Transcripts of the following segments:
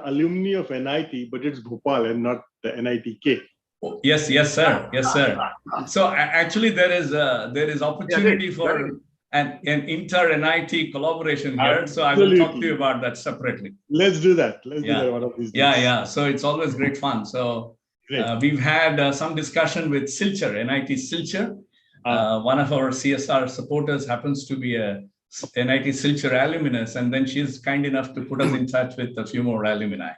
alumni of NIT, but it's Bhopal and not the NITK. Yes, sir. Yes, sir. So actually, there is opportunity for an inter-NIT collaboration here. So I will talk to you about that separately. Let's do that. Let's do that one of these days. Yeah. So it's always great fun. So we've had some discussion with Silchar, NIT Silchar. One of our CSR supporters happens to be a NIT Silchar alumnus, and then she's kind enough to put us in touch with a few more alumni.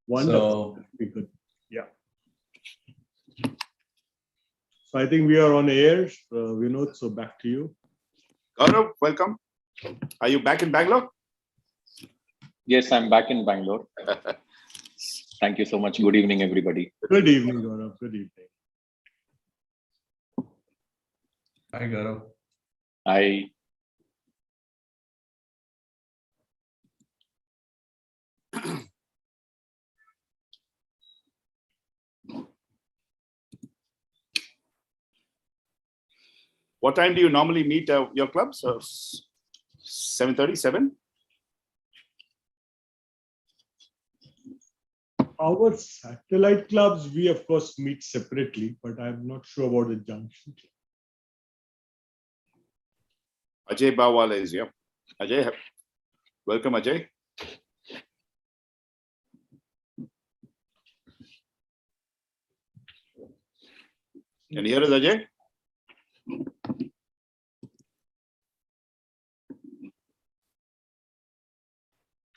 Wonderful. So, be good. Yeah. So I think we are on air, Vinod. So back to you. Gaurav, welcome. Are you back in Bangalore? Yes, I'm back in Bangalore. Thank you so much. Good evening, everybody. Good evening, Gaurav. Good evening. Hi, Gaurav. Hi. What time do you normally meet your clubs? 7:30, 7? Our satellite clubs, we of course meet separately, but I'm not sure about the junction. Ajay Bawala is here. Ajay, welcome, Ajay. Can you hear us, Ajay?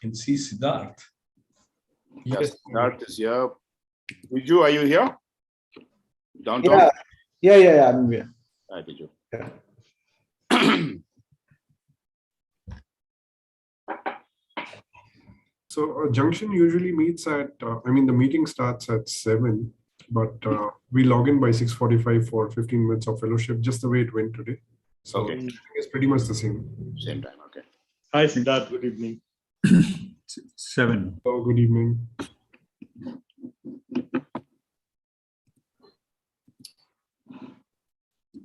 Can see Siddharth. Yes, Siddharth is here. Viju, are you here? Downtown? Yeah, I'm here. Hi, Viju. Yeah. So junction usually meets at, the meeting starts at 7, but we log in by 6:45 for 15 minutes of fellowship, just the way it went today. So Okay. it's pretty much the same. Same time, okay. Hi, Siddharth. Good evening. 7. Oh, good evening.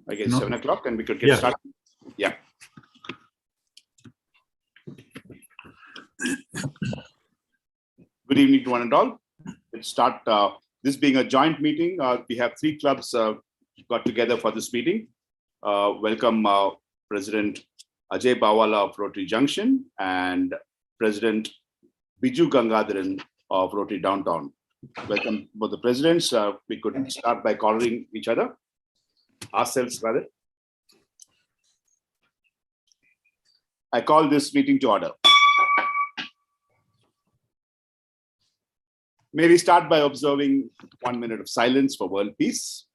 I guess 7 o'clock and we could get started. Yeah. Good evening to one and all. Let's start. This being a joint meeting, we have 3 clubs got together for this meeting. Welcome President Ajay Bawala of Rotary Junction and President Biju Gangadharan of Rotary Downtown. Welcome both the presidents. We could start by calling each other, ourselves rather. I call this meeting to order. May we start by observing 1 minute of silence for world peace.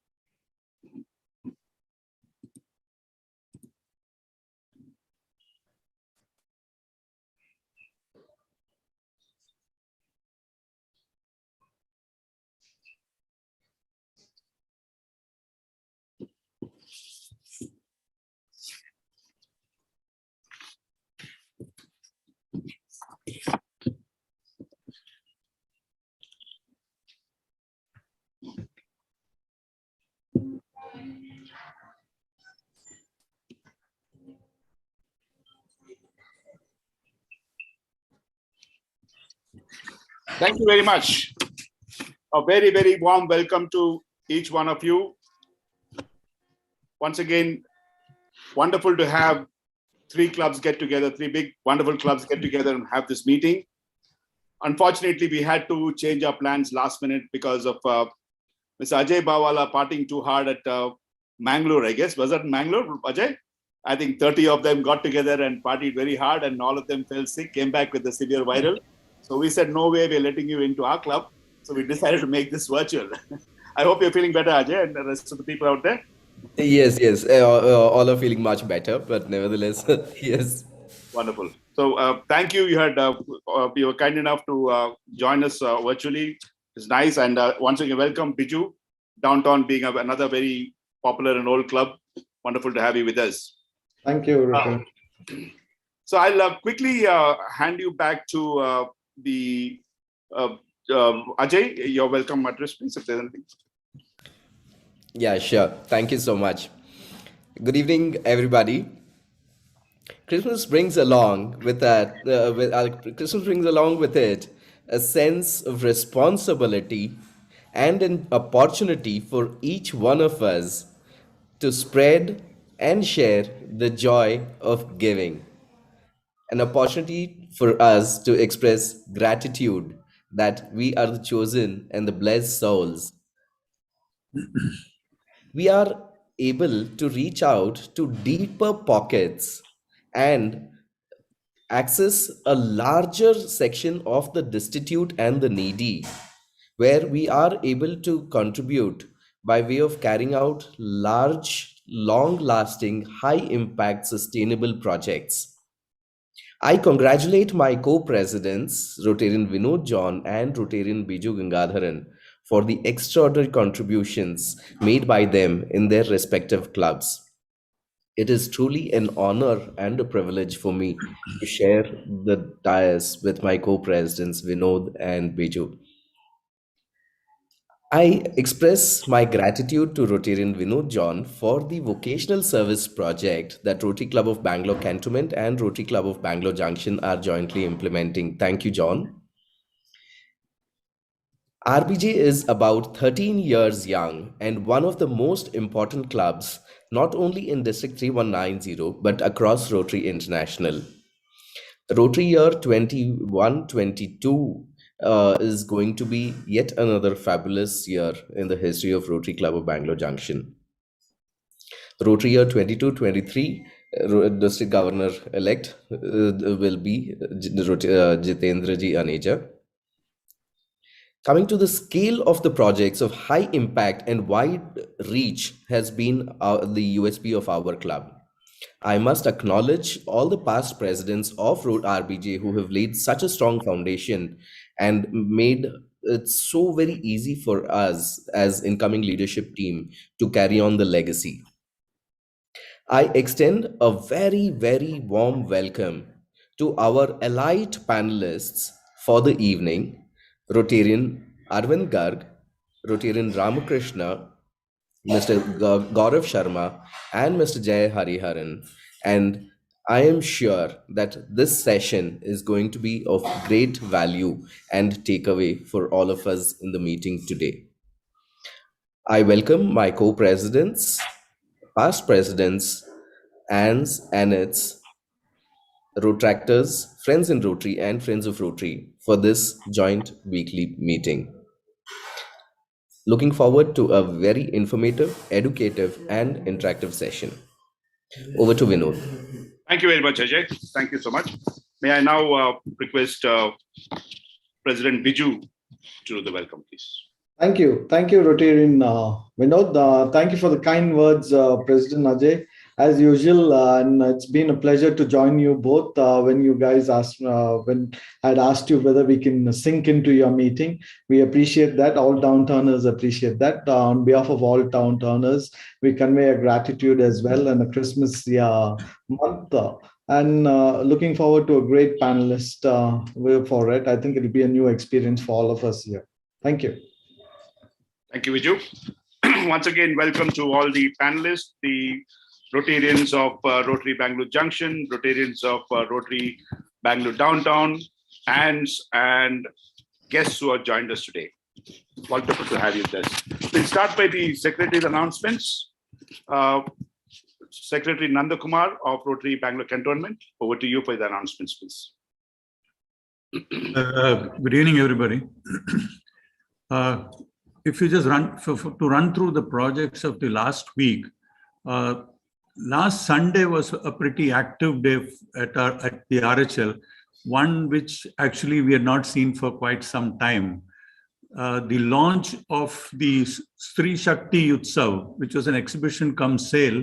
Thank you very much. A very, very warm welcome to each one of you. Once again, wonderful to have 3 clubs get together, 3 big, wonderful clubs get together and have this meeting. Unfortunately, we had to change our plans last minute because of Mr. Ajay Bawala partying too hard at Mangalore, I guess. Was that Mangalore, Ajay? I think 30 of them got together and partied very hard and all of them fell sick, came back with a severe viral. So we said, no way, we're letting you into our club. So we decided to make this virtual. I hope you're feeling better, Ajay, and the rest of the people out there. Yes. All are feeling much better, but nevertheless, yes. Wonderful. So thank you. You were kind enough to join us virtually. It's nice. And once again, welcome, Biju. Downtown being another very popular and old club. Wonderful to have you with us. Thank you. So I'll quickly hand you back to the Ajay. Your welcome address, please, if there's anything. Yeah, sure. Thank you so much. Good evening, everybody. Christmas brings along with that. Christmas brings along with it a sense of responsibility and an opportunity for each one of us to spread and share the joy of giving. An opportunity for us to express gratitude that we are the chosen and the blessed souls. We are able to reach out to deeper pockets and access a larger section of the destitute and the needy, where we are able to contribute by way of carrying out large, long lasting, high impact, sustainable projects. I congratulate my co-presidents, Rotarian Vinod John and Rotarian Biju Gangadharan, for the extraordinary contributions made by them in their respective clubs. It is truly an honor and a privilege for me to share the dais with my co-presidents, Vinod and Biju. I express my gratitude to Rotarian Vinod John for the vocational service project that Rotary Club of Bangalore Cantonment and Rotary Club of Bangalore Junction are jointly implementing. Thank you, John. RBJ is about 13 years young and one of the most important clubs, not only in District 3190, but across Rotary International. Rotary year 21-22 is going to be yet another fabulous year in the history of Rotary Club of Bangalore Junction. Rotary year 22-23, District Governor-elect will be Jitendra Ji Aneja. Coming to the scale of the projects of high impact and wide reach has been the USP of our club. I must acknowledge all the past presidents of RBJ who have laid such a strong foundation and made it so very easy for us as incoming leadership team to carry on the legacy. I extend a very, very warm welcome to our elite panelists for the evening, Rotarian Arvind Garg, Rotarian Ramakrishnan, Mr. Gaurav Sharma, and Mr. Jay Hariharan. And I am sure that this session is going to be of great value and takeaway for all of us in the meeting today. I welcome my co-presidents, past presidents, ANS, ANETs, Rotractors, Friends in Rotary, and Friends of Rotary for this joint weekly meeting. Looking forward to a very informative, educative, and interactive session. Over to Vinod. Thank you very much, Ajay. Thank you so much. May I now request President Biju to do the welcome, please. Thank you, Rotarian Vinod. Thank you for the kind words, President Ajay. As usual, and it's been a pleasure to join you both when you guys asked, when I'd asked you whether we can sync into your meeting. We appreciate that. All downturners appreciate that. On behalf of all downturners, we convey a gratitude as well and a Christmas month. And looking forward to a great panelist for it. I think it'll be a new experience for all of us here. Thank you. Thank you, Viju. Once again, welcome to all the panelists, the Rotarians of Rotary Bangalore Junction, Rotarians of Rotary Bangalore Downtown, and guests who have joined us today. Wonderful to have you with us. We'll start by the Secretary's announcements. Secretary Nandakumar of Rotary Bangalore Cantonment, over to you for the announcements, please. Good evening, everybody. If you just run through the projects of the last week, last Sunday was a pretty active day at the RHL, one which actually we had not seen for quite some time. The launch of the Sri Shakti Utsav, which was an exhibition cum sale.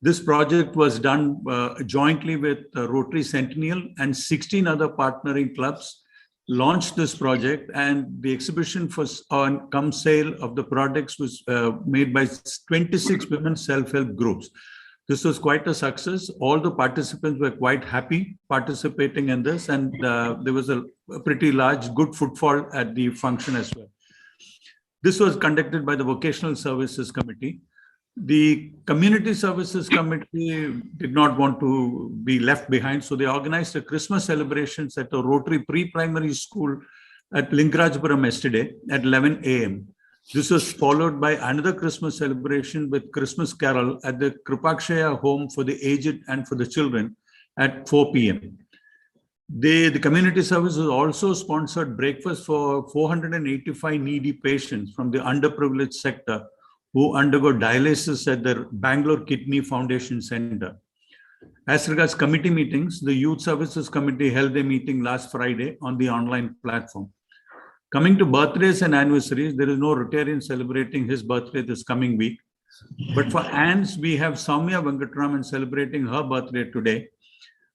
This project was done jointly with Rotary Centennial and 16 other partnering clubs. Launched this project, and the exhibition for cum sale of the products was made by 26 women self-help groups. This was quite a success. All the participants were quite happy participating in this, and there was a pretty large good footfall at the function as well. This was conducted by the Vocational Services Committee. The Community Services Committee did not want to be left behind, so they organized a Christmas celebrations at a Rotary pre-primary school at Linkarajpuram yesterday at 11 a.m. This was followed by another Christmas celebration with Christmas carol at the Kripakshaya home for the aged and for the children at 4 p.m. The community services also sponsored breakfast for 485 needy patients from the underprivileged sector who undergo dialysis at the Bangalore Kidney Foundation Center. As regards committee meetings, the Youth Services Committee held a meeting last Friday on the online platform. Coming to birthdays and anniversaries, there is no Rotarian celebrating his birthday this coming week. But for ANS, we have Soumya Venkatraman celebrating her birthday today.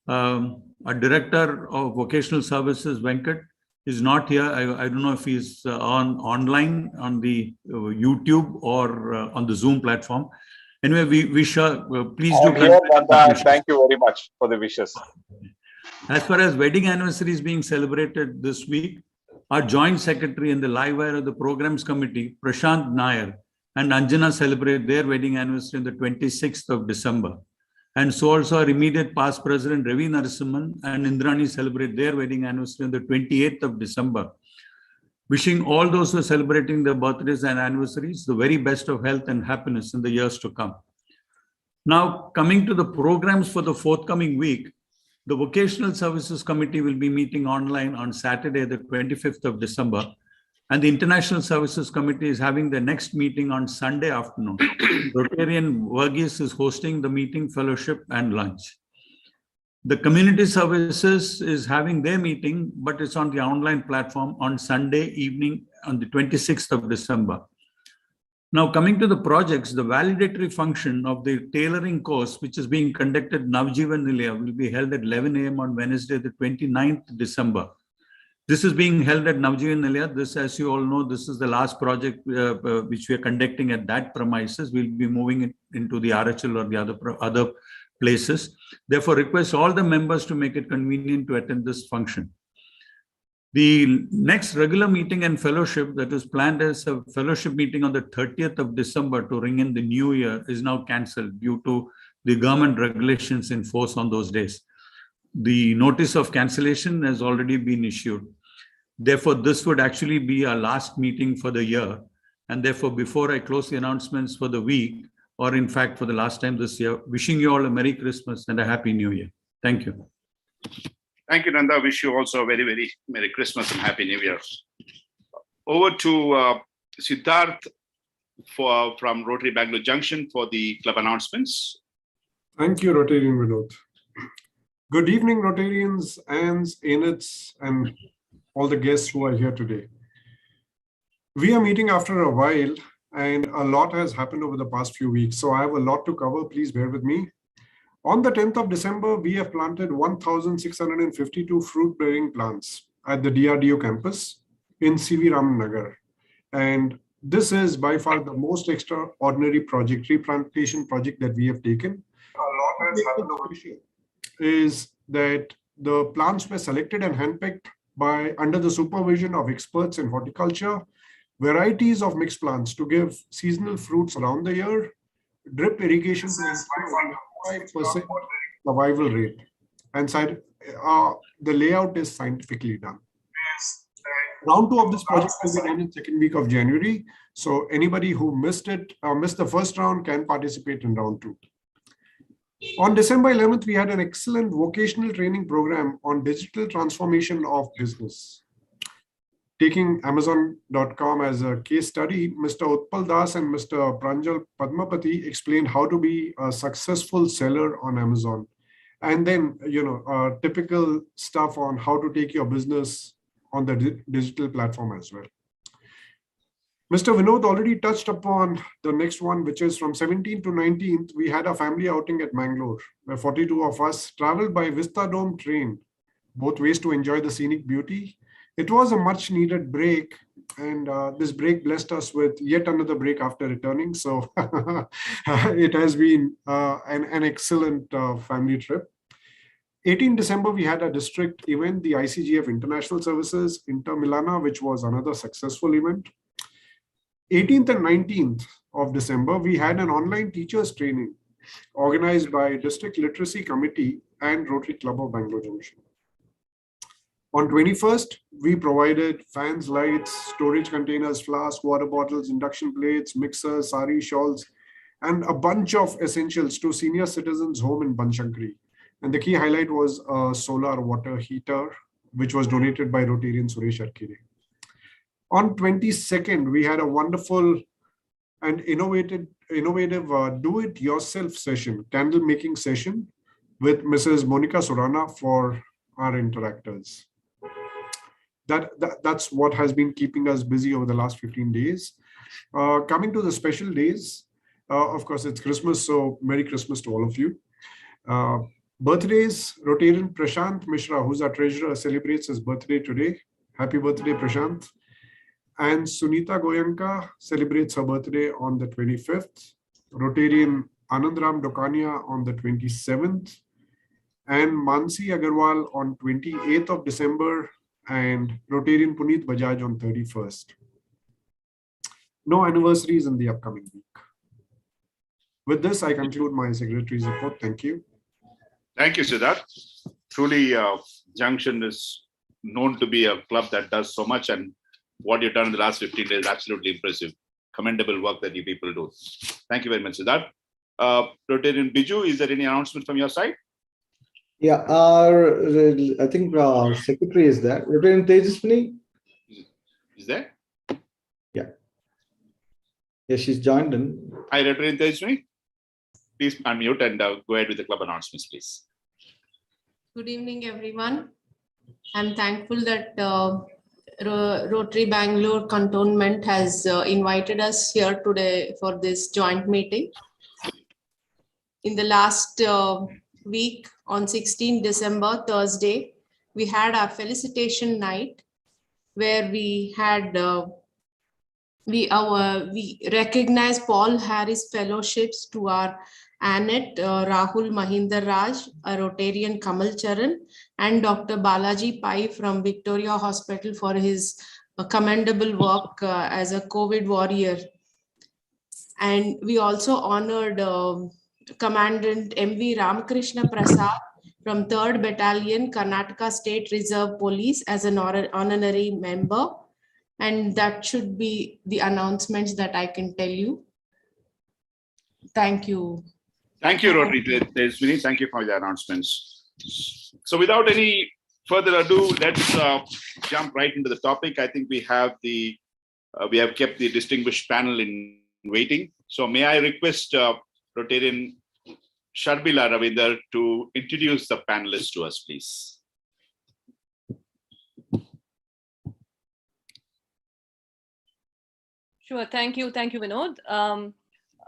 Our Director of Vocational Services, Venkat, is not here. I don't know if he's online on the YouTube or on the Zoom platform. Anyway, we wish her, please do. Here, Nanda, thank you very much for the wishes. As far as wedding anniversaries being celebrated this week, our Joint Secretary and the live wire of the Programs Committee, Prashant Nair, and Anjana celebrate their wedding anniversary on the 26th of December. And so also our immediate past President Ravi Narasimhan and Indrani celebrate their wedding anniversary on the 28th of December. Wishing all those who are celebrating their birthdays and anniversaries the very best of health and happiness in the years to come. Now, coming to the programs for the forthcoming week, the Vocational Services Committee will be meeting online on Saturday, the 25th of December, and the International Services Committee is having their next meeting on Sunday afternoon. Rotarian Verghese is hosting the meeting, fellowship, and lunch. The Community Services is having their meeting, but it's on the online platform on Sunday evening on the 26th of December. Now, coming to the projects, the validatory function of the tailoring course, which is being conducted in Navjeevan Nilaya, will be held at 11 a.m. on Wednesday, the 29th December. This is being held at Navjeevan Nilaya. This, as you all know, this is the last project which we are conducting at that premises. We'll be moving it into the RHL or the other places. Therefore, request all the members to make it convenient to attend this function. The next regular meeting and fellowship that was planned as a fellowship meeting on the 30th of December to ring in the new year is now cancelled due to the government regulations in force on those days. The notice of cancellation has already been issued. Therefore, this would actually be our last meeting for the year. And therefore, before I close the announcements for the week, or in fact, for the last time this year, wishing you all a Merry Christmas and a Happy New Year. Thank you. Thank you, Nanda. Wish you also a very, very Merry Christmas and Happy New Year. Over to Siddharth from Rotary Bangalore Junction for the club announcements. Thank you, Rotarian Vinod. Good evening, Rotarians, ANS, ANITs, and all the guests who are here today. We are meeting after a while, and a lot has happened over the past few weeks. So I have a lot to cover. Please bear with me. On the 10th of December, we have planted 1,652 fruit-bearing plants at the DRDO campus in CV Raman Nagar. And this is by far the most extraordinary project, tree plantation project that we have taken. A lot has happened over here. Is that the plants were selected and handpicked under the supervision of experts in horticulture, varieties of mixed plants to give seasonal fruits around the year, drip irrigation to ensure 5% survival rate, and the layout is scientifically done. Round 2 of this project will be done in second week of January. So anybody who missed the first round can participate in round 2. On December 11th, we had an excellent vocational training program on digital transformation of business. Taking Amazon.com as a case study, Mr. Utpal Das and Mr. Pranjal Padmapati explained how to be a successful seller on Amazon. And then, typical stuff on how to take your business on the digital platform as well. Mr. Vinod already touched upon the next one, which is from 17th to 19th, we had a family outing at Bangalore, where 42 of us traveled by Vistadome train, both ways to enjoy the scenic beauty. It was a much needed break, and this break blessed us with yet another break after returning. So it has been an excellent family trip. 18 December, we had a district event, the ICGF International Services Inter Milana, which was another successful event. 18th and 19th of December, we had an online teachers training organized by District Literacy Committee and Rotary Club of Bangalore Junction. On 21st, we provided fans, lights, storage containers, flasks, water bottles, induction plates, mixers, sari, shawls, and a bunch of essentials to senior citizens' home in Banshankari. And the key highlight was a solar water heater, which was donated by Rotarian Suresh Arkire. On 22nd, we had a wonderful and innovative do-it-yourself session, candle making session with Mrs. Monica Surana for our interactors. That's what has been keeping us busy over the last 15 days. Coming to the special days, of course, it's Christmas, so Merry Christmas to all of you. Birthdays, Rotarian Prashant Mishra, who's our treasurer, celebrates his birthday today. Happy birthday, Prashant. And Sunita Goyanka celebrates her birthday on the 25th. Rotarian Anandram Dokania on the 27th. And Mansi Agarwal on 28th of December. And Rotarian Puneet Bajaj on 31st. No anniversaries in the upcoming week. With this, I conclude my secretary's report. Thank you. Thank you, Siddharth. Truly, Junction is known to be a club that does so much, and what you've done in the last 15 days is absolutely impressive. Commendable work that you people do. Thank you very much, Siddharth. Rotarian Biju, is there any announcement from your side? Yeah, I think our secretary is there. Rotarian Tejaswini? Is there? Yeah. Yeah, she's joined in. Hi, Rotarian Tejaswini. Please unmute and go ahead with the club announcements, please. Good evening, everyone. I'm thankful that Rotary Bangalore Cantonment has invited us here today for this joint meeting. In the last week, on 16 December, Thursday, we had our felicitation night where we had we recognized Paul Harris Fellowships to our Annette Rahul Mahinder Raj, a Rotarian Kamal Charan, and Dr. Balaji Pai from Victoria Hospital for his commendable work as a COVID warrior. And we also honored Commandant M.V. Ramakrishna Prasad from 3rd Battalion, Karnataka State Reserve Police as an honorary member. And that should be the announcements that I can tell you. Thank you. Thank you, Rotary Tejaswini. Thank you for the announcements. So without any further ado, let's jump right into the topic. I think we have kept the distinguished panel in waiting. So may I request Rotarian Sharbila Ravinder to introduce the panelists to us, please. Sure. Thank you. Thank you, Vinod.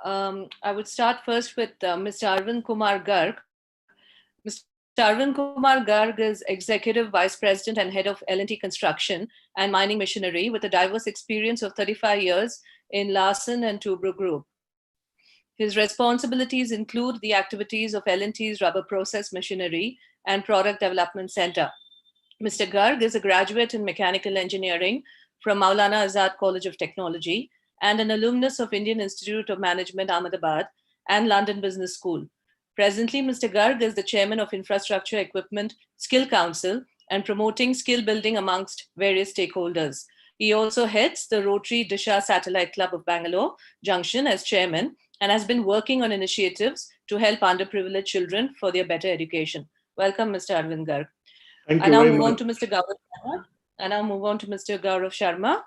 I would start first with Mr. Arvind Kumar Garg. Mr. Arvind Kumar Garg is Executive Vice President and Head of L&T Construction and Mining Machinery with a diverse experience of 35 years in Larsen and Tubro Group. His responsibilities include the activities of L&T's Rubber Process Machinery and Product Development Center. Mr. Garg is a graduate in Mechanical Engineering from Maulana Azad College of Technology and an alumnus of Indian Institute of Management, Ahmedabad and London Business School. Presently, Mr. Garg is the Chairman of Infrastructure Equipment Skill Council and promoting skill building amongst various stakeholders. He also heads the Rotary Disha Satellite Club of Bangalore Junction as Chairman and has been working on initiatives to help underprivileged children for their better education. Welcome, Mr. Arvind Garg. Thank you. I now move on to Mr. Gaurav Sharma.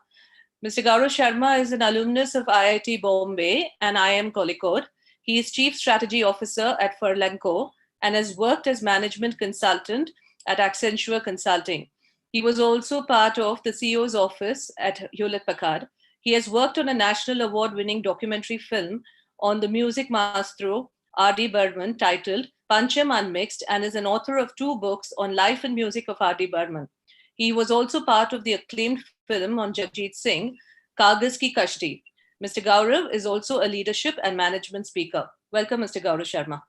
Mr. Gaurav Sharma is an alumnus of IIT Bombay and IIM Kozhikode. He is Chief Strategy Officer at Furlenco and has worked as management consultant at Accenture Consulting. He was also part of the CEO's office at Hewlett-Packard. He has worked on a national award-winning documentary film on the music maestro R.D. Burman titled Pancham Unmixed and is an author of 2 books on life and music of R.D. Burman. He was also part of the acclaimed film on Jagjit Singh, Kagaz Ki Kashti. Mr. Gaurav is also a leadership and management speaker. Welcome, Mr. Gaurav Sharma.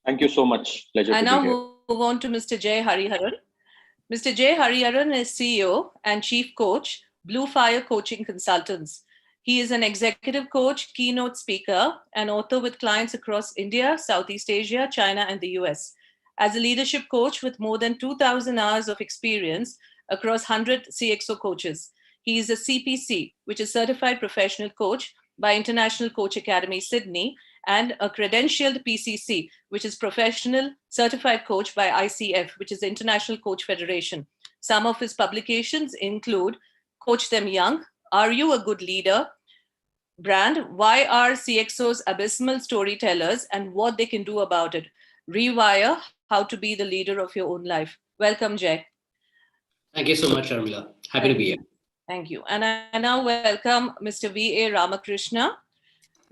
Thank you so much. Pleasure I to now be here. move on to Mr. Jay Hariharan. Mr. Jay Hariharan is CEO and Chief Coach, Blue Fire Coaching Consultants. He is an executive coach, keynote speaker, and author with clients across India, Southeast Asia, China, and the US. as a leadership coach with more than 2,000 hours of experience across 100 CXO coaches. He is a CPC, which is Certified Professional Coach by International Coach Academy, Sydney, and a credentialed PCC, which is Professional Certified Coach by ICF, which is the International Coach Federation. Some of his publications include Coach Them Young, Are You a Good Leader? Brand, Why Are CXOs Abysmal Storytellers and What They Can Do About It? Rewire, How to Be the Leader of Your Own Life. Welcome, Jay. Thank you so much, Sharmila. Happy to be here. Thank you. And I now welcome Mr. V.A. Ramakrishnan.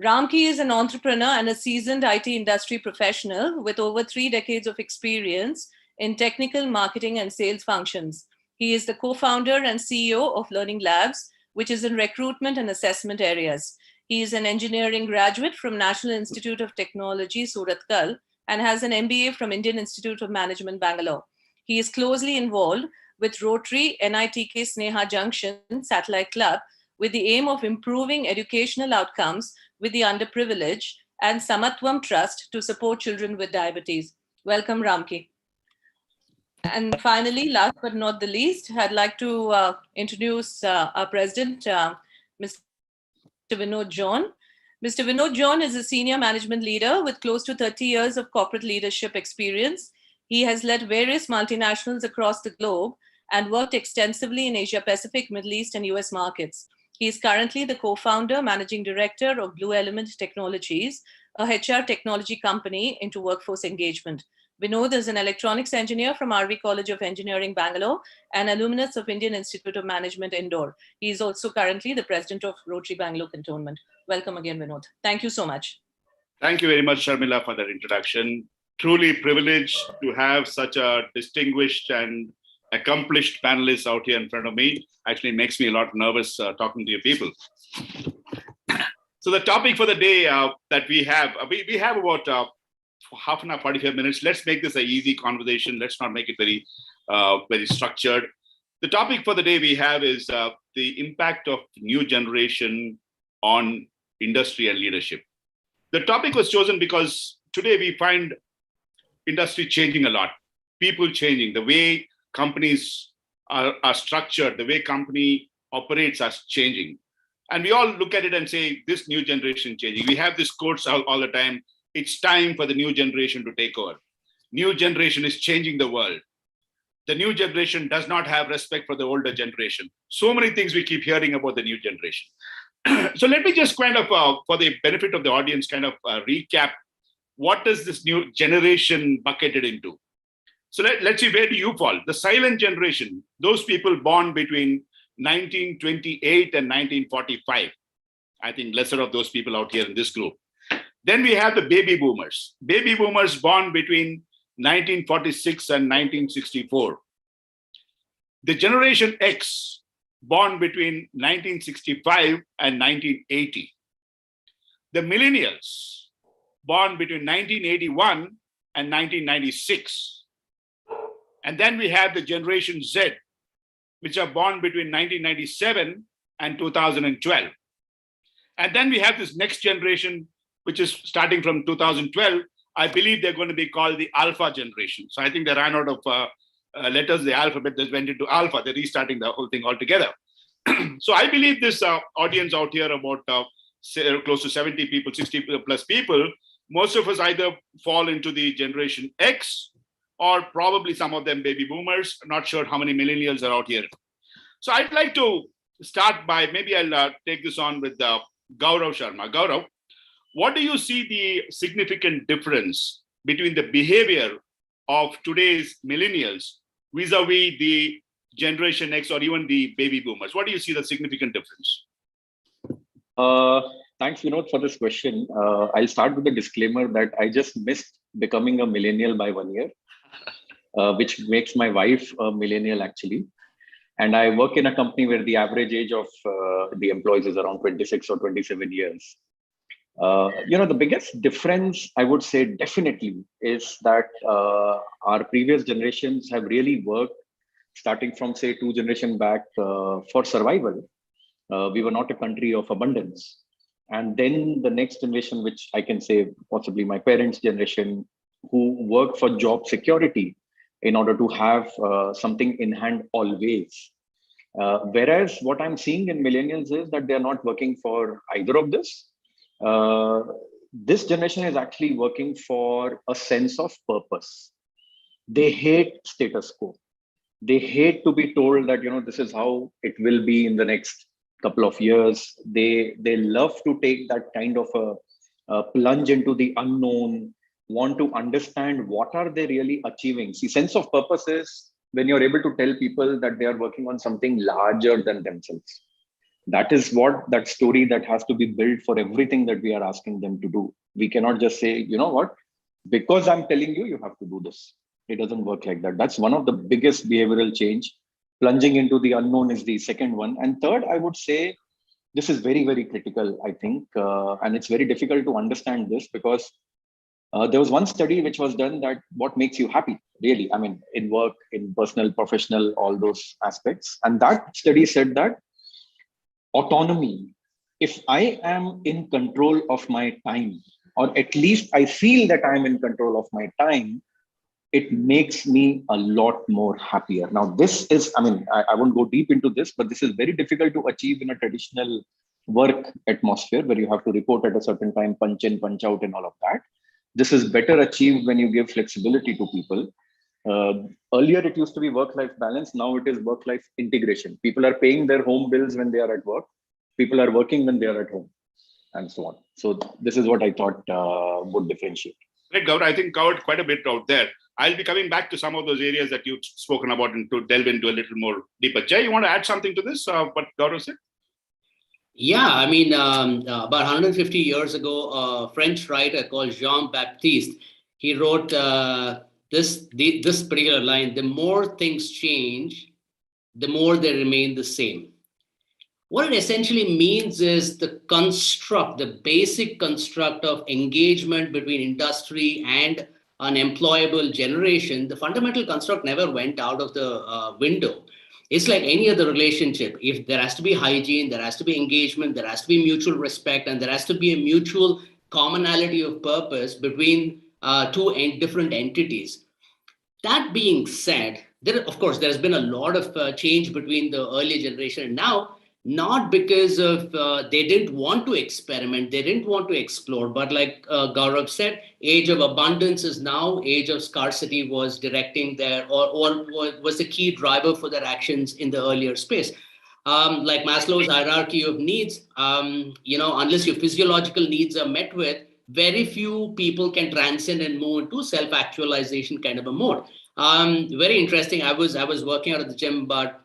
Ramki is an entrepreneur and a seasoned IT industry professional with over 3 decades of experience in technical, marketing, and sales functions. He is the co-founder and CEO of Learning Labs, which is in recruitment and assessment areas. He is an engineering graduate from National Institute of Technology, Surathkal, and has an MBA from Indian Institute of Management, Bangalore. He is closely involved with Rotary NITK Sneha Junction Satellite Club with the aim of improving educational outcomes with the underprivileged and Samatvam Trust to support children with diabetes. Welcome, Ramki. And finally, last but not the least, I'd like to introduce our president, Mr. Vinod John. Mr. Vinod John is a senior management leader with close to 30 years of corporate leadership experience. He has led various multinationals across the globe and worked extensively in Asia Pacific, Middle East, and US markets. He is currently the co-founder, managing director of Blue Element Technologies, a HR technology company into workforce engagement. Vinod is an electronics engineer from RV College of Engineering, Bangalore, and alumnus of Indian Institute of Management, Indore. He is also currently the president of Rotary Bangalore Cantonment. Welcome again, Vinod. Thank you so much. Thank you very much, Sharmila, for that introduction. Truly privileged to have such a distinguished and accomplished panelists out here in front of me. Actually makes me a lot nervous talking to you people. So the topic for the day that we have about half an hour, 45 minutes. Let's make this an easy conversation. Let's not make it very, very structured. The topic for the day we have is the impact of new generation on industry and leadership. The topic was chosen because today we find industry changing a lot, people changing, the way companies are structured, the way company operates are changing. And we all look at it and say, this new generation changing. We have this quotes all the time. It's time for the new generation to take over. New generation is changing the world. The new generation does not have respect for the older generation. So many things we keep hearing about the new generation. So let me just kind of, for the benefit of the audience, kind of recap, what does this new generation bucketed into? So let's see, where do you fall? The silent generation, those people born between 1928 and 1945. I think lesser of those people out here in this group. Then we have the baby boomers. Baby boomers born between 1946 and 1964. The Generation X, born between 1965 and 1980. The millennials, born between 1981 and 1996. And then we have the Generation Z, which are born between 1997 and 2012. And then we have this next generation, which is starting from 2012. I believe they're going to be called the Alpha generation. So I think they ran out of letters, the alphabet just went into Alpha. They're restarting the whole thing altogether. So I believe this audience out here, about close to 70 people, 60 plus people, most of us either fall into the Generation X, or probably some of them baby boomers. I'm not sure how many millennials are out here. So I'd like to start by, maybe I'll take this on with Gaurav Sharma. Gaurav, what do you see the significant difference between the behavior of today's millennials vis-a-vis the Generation X or even the baby boomers? What do you see the significant difference? Thanks, Vinod, for this question. I'll start with the disclaimer that I just missed becoming a millennial by 1 year. Which makes my wife a millennial actually. And I work in a company where the average age of the employees is around 26 or 27 years. The biggest difference, I would say definitely, is that our previous generations have really worked, starting from say 2 generations back, for survival. We were not a country of abundance. And then the next generation, which I can say possibly my parents' generation, who work for job security in order to have something in hand always. Whereas what I'm seeing in millennials is that they're not working for either of this. This generation is actually working for a sense of purpose. They hate status quo. They hate to be told that, this is how it will be in the next couple of years. They love to take that kind of a plunge into the unknown, want to understand what are they really achieving. See, sense of purpose is when you're able to tell people that they are working on something larger than themselves. That is what that story that has to be built for everything that we are asking them to do. We cannot just say, you know what, because I'm telling you, you have to do this. It doesn't work like that. That's one of the biggest behavioral change. Plunging into the unknown is the second one. And third, I would say this is very, very critical, I think. And it's very difficult to understand this because there was one study which was done that what makes you happy, really, I mean, in work, in personal, professional, all those aspects. And that study said that autonomy, if I am in control of my time, or at least I feel that I'm in control of my time, it makes me a lot more happier. Now, this is, I mean, I won't go deep into this, but this is very difficult to achieve in a traditional work atmosphere where you have to report at a certain time, punch in, punch out, and all of that. This is better achieved when you give flexibility to people. Earlier, it used to be work-life balance. Now it is work-life integration. People are paying their home bills when they are at work. People are working when they are at home, and so on. So this is what I thought would differentiate. Great, Gaurav. I think covered quite a bit out there. I'll be coming back to some of those areas that you've spoken about and to delve into a little more deeper. Jay, you want to add something to this, what Gaurav said? Yeah, I mean, about 150 years ago, a French writer called Jean-Baptiste, he wrote this particular line: the more things change, the more they remain the same. What it essentially means is the construct, the basic construct of engagement between industry and an employable generation, the fundamental construct never went out of the window. It's like any other relationship. If there has to be hygiene, there has to be engagement, there has to be mutual respect, and there has to be a mutual commonality of purpose between two different entities. That being said, of course, there's been a lot of change between the earlier generation and now, not because of they didn't want to experiment, they didn't want to explore, but like Gaurav said, age of abundance is now, age of scarcity was directing their, or was the key driver for their actions in the earlier space. Like Maslow's hierarchy of needs, unless your physiological needs are met with, very few people can transcend and move into self-actualization kind of a mode. Very interesting. I was working out at the gym about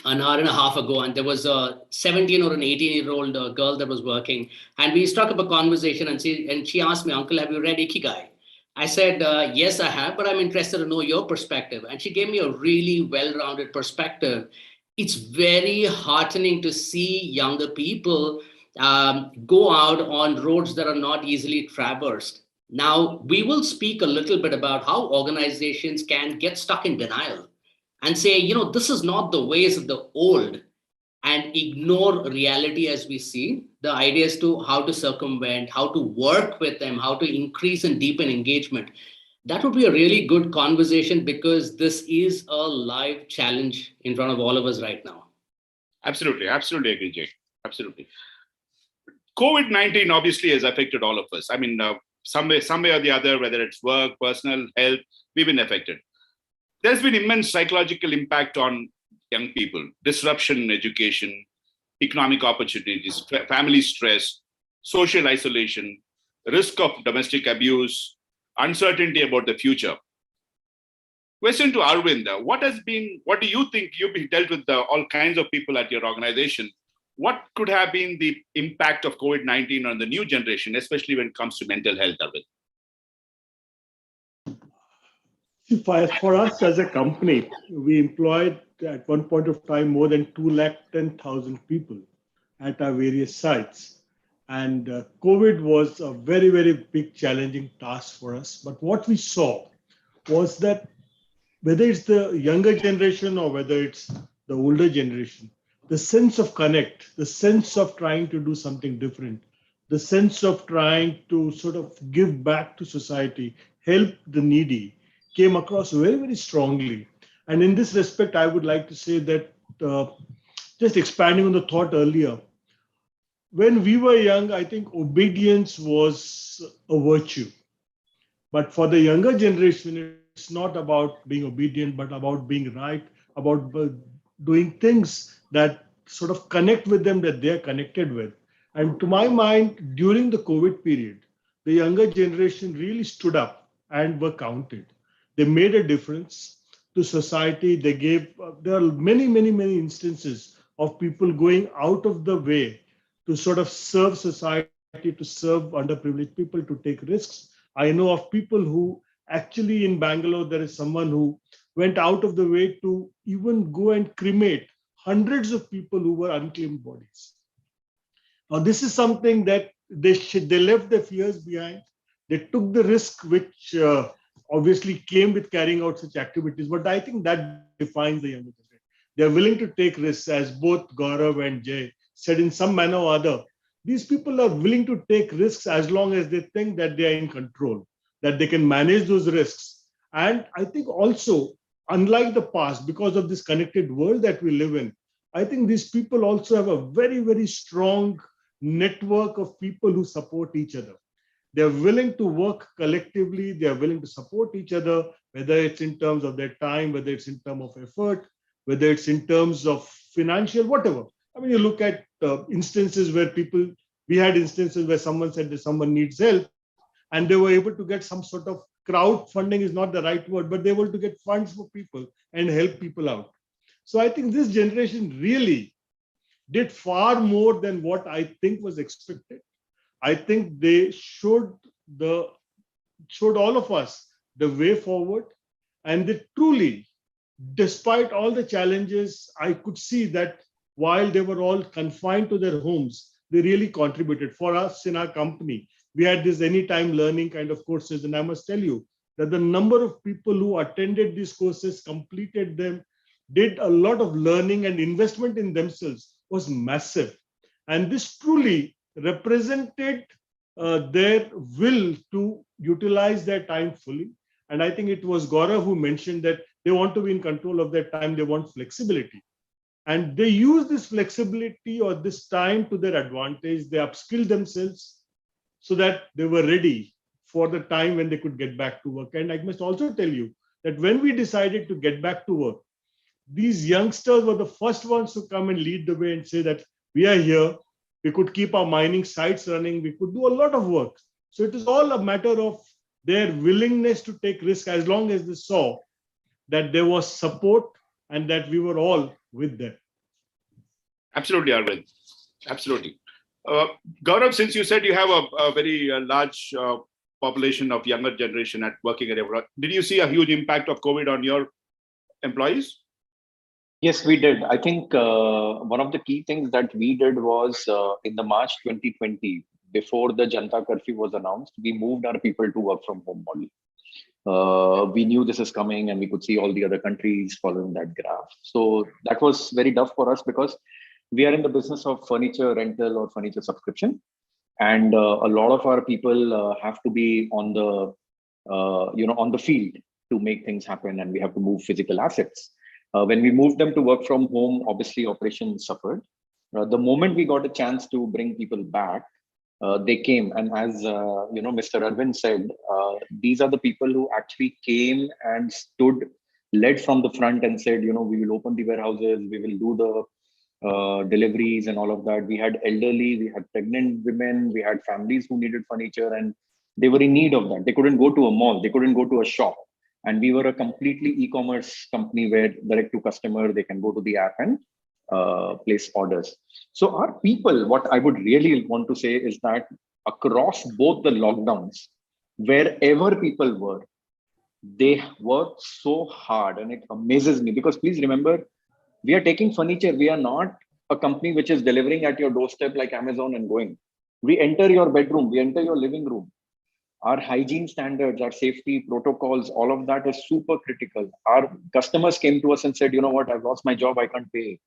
an hour and a half ago, and there was a 17 or an 18-year-old girl that was working, and we struck up a conversation, and she asked me, "Uncle, have you read Ikigai?" I said, "Yes, I have, but I'm interested to know your perspective." And she gave me a really well-rounded perspective. It's very heartening to see younger people go out on roads that are not easily traversed. Now, we will speak a little bit about how organizations can get stuck in denial and say, this is not the ways of the old, and ignore reality as we see. The idea is to how to circumvent, how to work with them, how to increase and deepen engagement. That would be a really good conversation because this is a live challenge in front of all of us right now. Absolutely. Absolutely agree, Jay. Absolutely. COVID-19 obviously has affected all of us. I mean, some way or the other, whether it's work, personal, health, we've been affected. There's been immense psychological impact on young people, disruption in education, economic opportunities, family stress, social isolation, risk of domestic abuse, uncertainty about the future. Question to Arvind, what do you think you've dealt with all kinds of people at your organization? What could have been the impact of COVID-19 on the new generation, especially when it comes to mental health, Arvind? For us as a company, we employed at one point of time more than 210,000 people at our various sites. And COVID was a very, very big challenging task for us. But what we saw was that whether it's the younger generation or whether it's the older generation, the sense of connect, the sense of trying to do something different, the sense of trying to sort of give back to society, help the needy came across very, very strongly. And in this respect, I would like to say that just expanding on the thought earlier, when we were young, I think obedience was a virtue. But for the younger generation, it's not about being obedient, but about being right, about doing things that sort of connect with them, that they're connected with. And to my mind, during the COVID period, the younger generation really stood up and were counted. They made a difference to society. They gave, there are many, many, many instances of people going out of the way to sort of serve society, to serve underprivileged people, to take risks. I know of people who actually in Bangalore, there is someone who went out of the way to even go and cremate hundreds of people who were unclaimed bodies. Now, this is something that they left their fears behind. They took the risk, which obviously came with carrying out such activities. But I think that defines the younger generation. They're willing to take risks, as both Gaurav and Jay said in some manner or other. These people are willing to take risks as long as they think that they are in control, that they can manage those risks. And I think also, unlike the past, because of this connected world that we live in, I think these people also have a very, very strong network of people who support each other. They're willing to work collectively. They're willing to support each other, whether it's in terms of their time, whether it's in terms of effort, whether it's in terms of financial, whatever. I mean, you look at instances where we had instances where someone said that someone needs help, and they were able to get some sort of crowdfunding is not the right word, but they were able to get funds for people and help people out. So I think this generation really did far more than what I think was expected. I think they showed all of us the way forward, and they truly, despite all the challenges, I could see that while they were all confined to their homes, they really contributed. For us in our company, we had this anytime learning kind of courses, and I must tell you that the number of people who attended these courses, completed them, did a lot of learning and investment in themselves was massive. And this truly represented their will to utilize their time fully. And I think it was Gaurav who mentioned that they want to be in control of their time, they want flexibility. And they use this flexibility or this time to their advantage. They upskill themselves so that they were ready for the time when they could get back to work. And I must also tell you that when we decided to get back to work, these youngsters were the first ones to come and lead the way and say that we are here, we could keep our mining sites running, we could do a lot of work. So it is all a matter of their willingness to take risk as long as they saw that there was support and that we were all with them. Absolutely, Arvind. Absolutely. Gaurav, since you said you have a very large population of younger generation working at Everett, did you see a huge impact of COVID on your employees? Yes, we did. I think one of the key things that we did was in the March 2020, before the Janta curfew was announced, we moved our people to work from home model. We knew this is coming and we could see all the other countries following that graph. So that was very tough for us because we are in the business of furniture rental or furniture subscription. And a lot of our people have to be on the, on the field to make things happen, and we have to move physical assets. When we moved them to work from home, obviously operations suffered. The moment we got a chance to bring people back, they came. And as Mr. Arvind said, these are the people who actually came and led from the front and said, we will open the warehouses, we will do the deliveries and all of that. We had elderly, we had pregnant women, we had families who needed furniture, and they were in need of that. They couldn't go to a mall, they couldn't go to a shop. And we were a completely e-commerce company where direct to customer, they can go to the app and place orders. So our people, what I would really want to say is that across both the lockdowns, wherever people were, they worked so hard, and it amazes me because please remember, we are taking furniture. We are not a company which is delivering at your doorstep like Amazon and going. We enter your bedroom, we enter your living room. Our hygiene standards, our safety protocols, all of that is super critical. Our customers came to us and said, you know what, I've lost my job, I can't pay.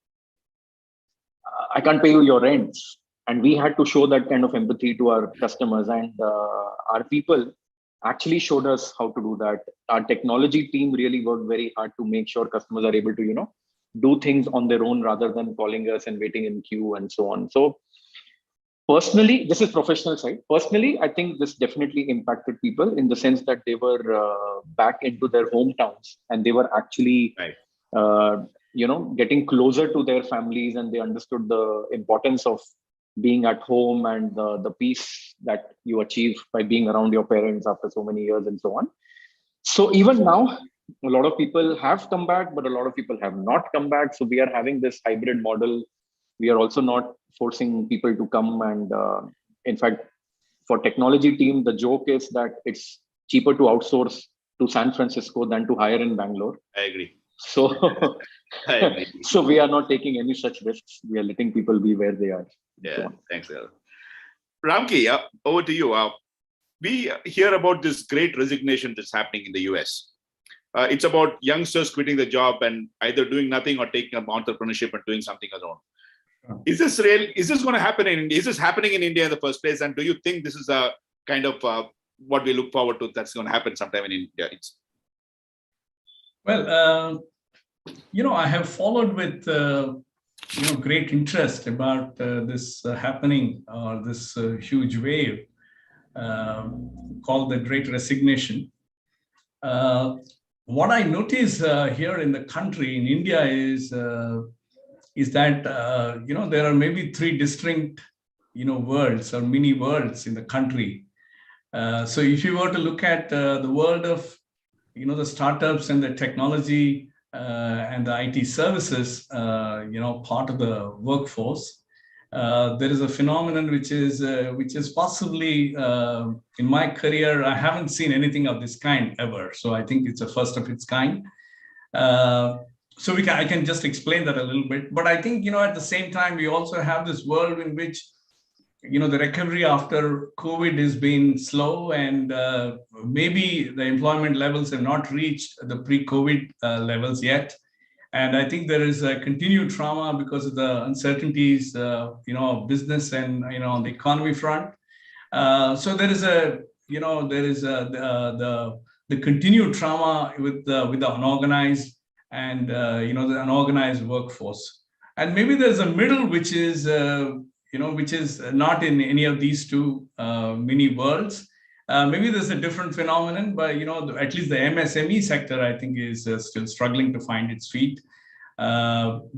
I can't pay you your rents. And we had to show that kind of empathy to our customers, and our people actually showed us how to do that. Our technology team really worked very hard to make sure customers are able to, do things on their own rather than calling us and waiting in queue and so on. So personally, this is professional side. Personally, I think this definitely impacted people in the sense that they were back into their hometowns and they were actually, getting closer to their families, and they understood the importance of being at home and the peace that you achieve by being around your parents after so many years and so on. So even now, a lot of people have come back, but a lot of people have not come back. So we are having this hybrid model. We are also not forcing people to come. And in fact, for technology team, the joke is that it's cheaper to outsource to San Francisco than to hire in Bangalore. I agree. So, so we are not taking any such risks. We are letting people be where they are. Yeah, so thanks, Gaurav. Ramki, over to you. We hear about this great resignation that's happening in the US. It's about youngsters quitting the job and either doing nothing or taking up entrepreneurship and doing something alone. Is this real? Is this going to happen in India? Is this happening in India in the first place? And do you think this is a kind of what we look forward to that's going to happen sometime in India? Well, I have followed with great interest about this happening, or this huge wave called the Great Resignation. What I notice here in the country, in India, is that there are maybe three distinct worlds or mini worlds in the country. So if you were to look at the world of the startups and the technology and the IT services, part of the workforce, there is a phenomenon which is possibly in my career, I haven't seen anything of this kind ever. So I think it's a first of its kind. So I can just explain that a little bit. But I think at the same time, we also have this world in which the recovery after COVID has been slow, and maybe the employment levels have not reached the pre-COVID levels yet. And I think there is a continued trauma because of the uncertainties, of business and on the economy front. So there is the continued trauma with the unorganized and the unorganized workforce. And maybe there's a middle which is which is not in any of these two mini worlds. Maybe there's a different phenomenon, but at least the MSME sector, I think, is still struggling to find its feet.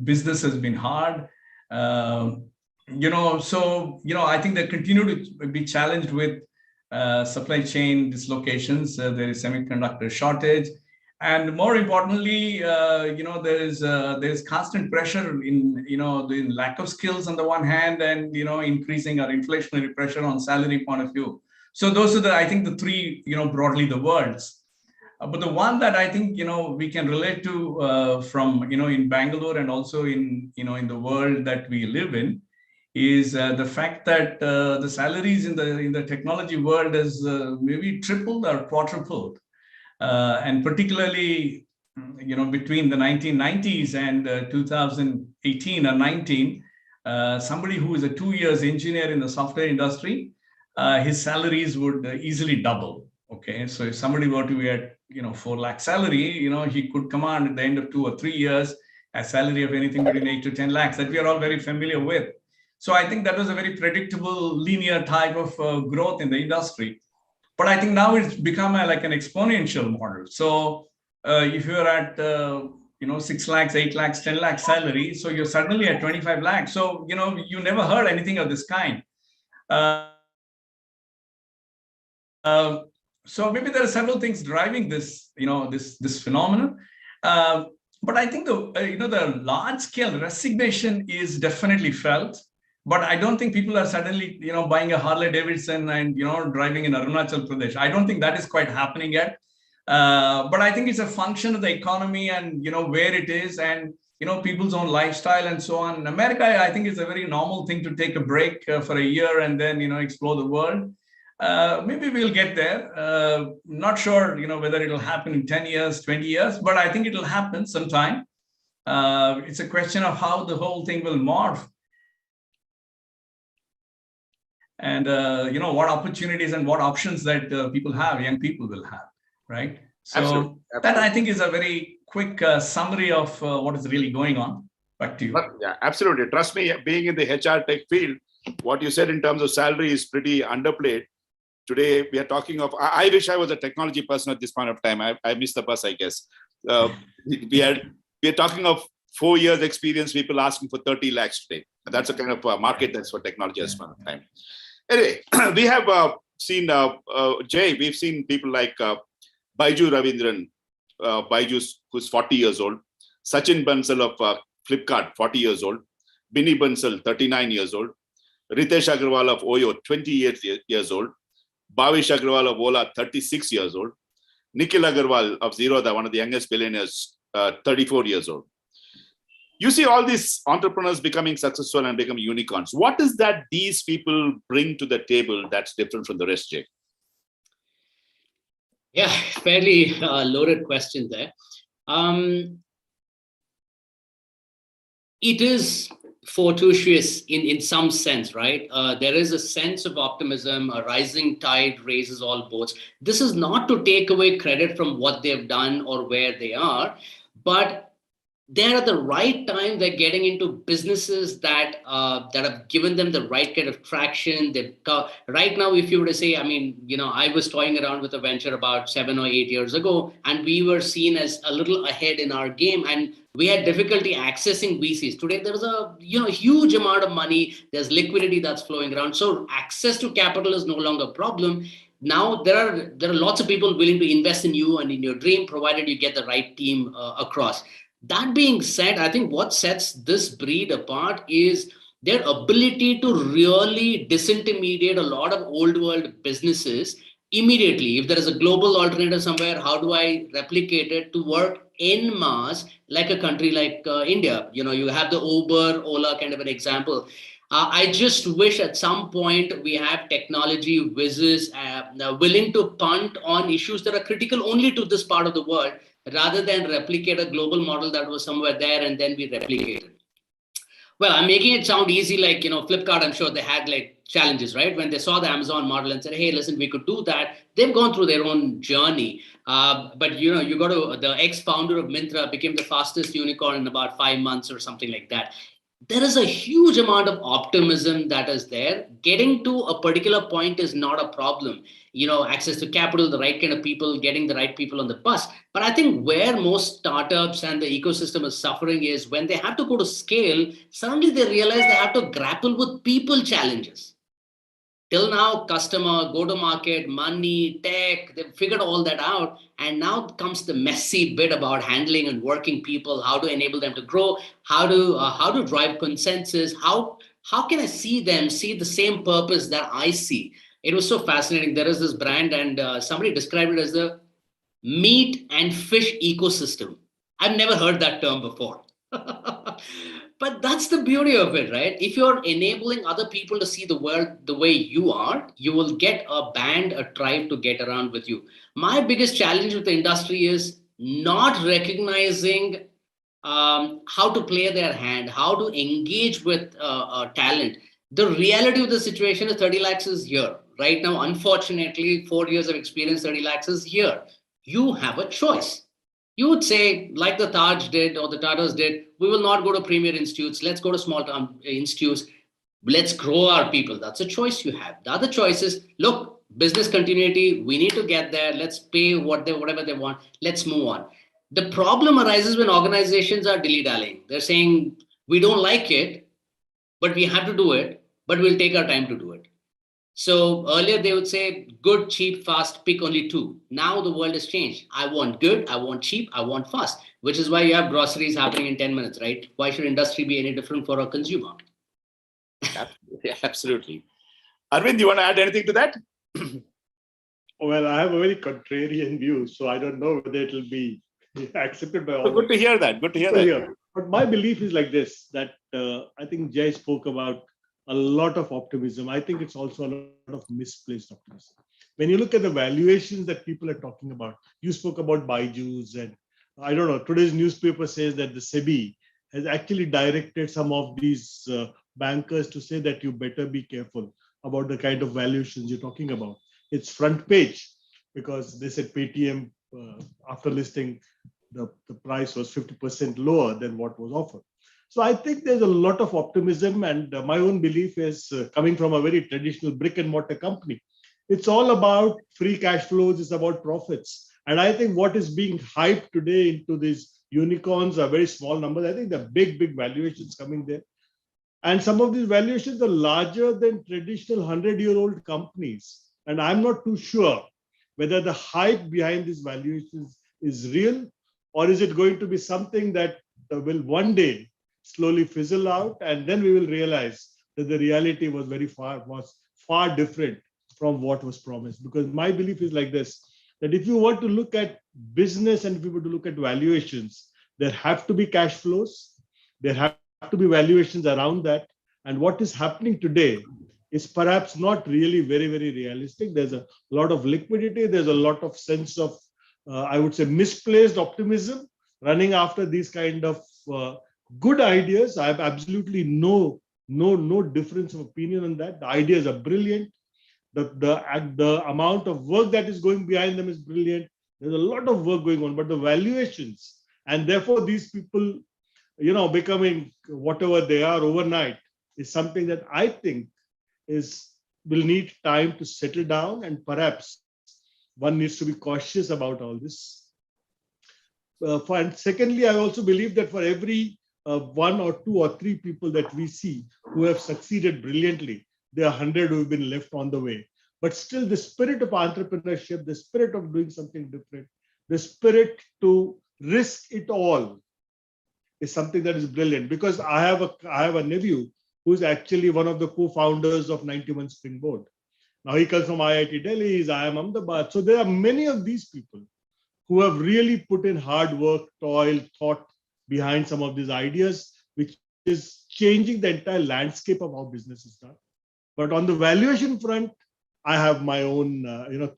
Business has been hard. So I think they continue to be challenged with supply chain dislocations. There is semiconductor shortage, and more importantly, there is constant pressure in the lack of skills on the one hand, and increasing our inflationary pressure on salary point of view. So those are I think the three broadly the worlds. But the one that I think we can relate to from in Bangalore and also in the world that we live in is the fact that the salaries in the technology world has maybe tripled or quadrupled. And particularly, between the 1990s and 2018 or 19, somebody who is a 2 years engineer in the software industry, his salaries would easily double. Okay, so if somebody were to be at 4 lakh salary, he could command at the end of 2 or 3 years a salary of anything between 8 to 10 lakhs that we are all very familiar with. So I think that was a very predictable linear type of growth in the industry. But I think now it's become like an exponential model. So if you're at 6 lakhs, 8 lakhs, 10 lakhs salary, so you're suddenly at 25 lakhs. So you never heard anything of this kind. So maybe there are several things driving this, this phenomenon. But I think the large scale resignation is definitely felt. But I don't think people are suddenly, buying a Harley Davidson and, driving in Arunachal Pradesh. I don't think that is quite happening yet. But I think it's a function of the economy and, where it is and, people's own lifestyle and so on. In America, I think it's a very normal thing to take a break for a year and then, explore the world. Maybe we'll get there. Not sure, whether it'll happen in 10 years, 20 years, but I think it'll happen sometime. It's a question of how the whole thing will morph. and what opportunities and what options that young people will have, right? So Absolutely. that I think is a very quick summary of what is really going on. Back to you. Yeah, absolutely. Trust me, being in the HR tech field, what you said in terms of salary is pretty underplayed. Today, we are talking of, I wish I was a technology person at this point of time. I missed the bus, I guess. We are talking of 4 years experience, people asking for 30 lakhs today. That's a kind of market that's for technology at this point of time. Anyway, we have seen, Jay, we've seen people like Baiju Ravindran, Baiju, who's 40 years old, Sachin Bansal of Flipkart, 40 years old, Binny Bansal, 39 years old, Ritesh Agarwal of Oyo, 28 years old, Bhavish Agarwal of Ola, 36 years old, Nikhil Agarwal of Zerodha, one of the youngest billionaires, 34 years old. You see all these entrepreneurs becoming successful and becoming unicorns. What is that these people bring to the table that's different from the rest, Jay? Yeah, fairly loaded question there. It is fortuitous in some sense, right? There is a sense of optimism, a rising tide raises all boats. This is not to take away credit from what they've done or where they are, but they're at the right time. They're getting into businesses that have given them the right kind of traction. Right now, if you were to say, I was toying around with a venture about 7 or 8 years ago, and we were seen as a little ahead in our game, and we had difficulty accessing VCs. Today, there is a huge amount of money. There's liquidity that's flowing around. So access to capital is no longer a problem. Now there are lots of people willing to invest in you and in your dream, provided you get the right team across. That being said, I think what sets this breed apart is their ability to really disintermediate a lot of old world businesses immediately. If there is a global alternative somewhere, how do I replicate it to work en masse like a country like India? You have the Uber, Ola kind of an example. I just wish at some point we have technology whizzes willing to punt on issues that are critical only to this part of the world, rather than replicate a global model that was somewhere there and then we replicate it. Well, I'm making it sound easy, like, Flipkart, I'm sure they had like challenges, right? When they saw the Amazon model and said, hey, listen, we could do that. They've gone through their own journey. But, you got to, the ex-founder of Myntra became the fastest unicorn in about 5 months or something like that. There is a huge amount of optimism that is there. Getting to a particular point is not a problem. Access to capital, the right kind of people, getting the right people on the bus. But I think where most startups and the ecosystem is suffering is when they have to go to scale, suddenly they realize they have to grapple with people challenges. Till now, customer, go-to-market, money, tech, they've figured all that out. And now comes the messy bit about handling and working people, how to enable them to grow, how to drive consensus, how can I see them see the same purpose that I see? It was so fascinating. There is this brand, and somebody described it as the meat and fish ecosystem. I've never heard that term before. But that's the beauty of it, right? If you're enabling other people to see the world the way you are, you will get a band, a tribe to get around with you. My biggest challenge with the industry is not recognizing how to play their hand, how to engage with talent. The reality of the situation is 30 lakhs is here. Right now, unfortunately, 4 years of experience, 30 lakhs is here. You have a choice. You would say, like the Taj did or the Tatas did, we will not go to premier institutes. Let's go to small institutes. Let's grow our people. That's a choice you have. The other choice is, look, business continuity, we need to get there. Let's pay whatever they want. Let's move on. The problem arises when organizations are dilly-dallying. They're saying, we don't like it, but we have to do it, but we'll take our time to do it. So earlier they would say, good, cheap, fast, pick only two. Now the world has changed. I want good, I want cheap, I want fast, which is why you have groceries happening in 10 minutes, right? Why should industry be any different for a consumer? Absolutely. Arvind, you want to add anything to that? Well, I have a very contrarian view, so I don't know whether it will be accepted by all. Good to hear that. Good to hear that. But my belief is like this, that I think Jay spoke about a lot of optimism. I think it's also a lot of misplaced optimism. When you look at the valuations that people are talking about, you spoke about Baiju's, and I don't know, today's newspaper says that the SEBI has actually directed some of these bankers to say that you better be careful. about the kind of valuations you're talking about. It's front page because they said Paytm, after listing, the price was 50% lower than what was offered. So I think there's a lot of optimism, and my own belief is coming from a very traditional brick and mortar company. It's all about free cash flows. It's about profits. And I think what is being hyped today into these unicorns are very small numbers. I think there are big valuations coming there. And some of these valuations are larger than traditional 100-year-old companies. And I'm not too sure whether the hype behind these valuations is real, or is it going to be something that will one day slowly fizzle out, and then we will realize that the reality was far different from what was promised. Because my belief is like this, that if you want to look at business and if you want to look at valuations, there have to be cash flows, there have to be valuations around that. And what is happening today is perhaps not really very realistic. There's a lot of liquidity, there's a lot of sense of, I would say, misplaced optimism running after these kind of good ideas. I have absolutely no difference of opinion on that. The ideas are brilliant. The amount of work that is going behind them is brilliant. There's a lot of work going on, but the valuations, and therefore these people, becoming whatever they are overnight, is something that I think will need time to settle down, and perhaps one needs to be cautious about all this. And secondly, I also believe that for every one or two or three people that we see who have succeeded brilliantly, there are 100 who have been left on the way. But still, the spirit of entrepreneurship, the spirit of doing something different, the spirit to risk it all is something that is brilliant. Because I have a nephew who's actually one of the co-founders of 91 Springboard. Now he comes from IIT Delhi, he's IIM Ahmedabad. So there are many of these people who have really put in hard work, toil, thought behind some of these ideas, which is changing the entire landscape of how business is done. But on the valuation front, I have my own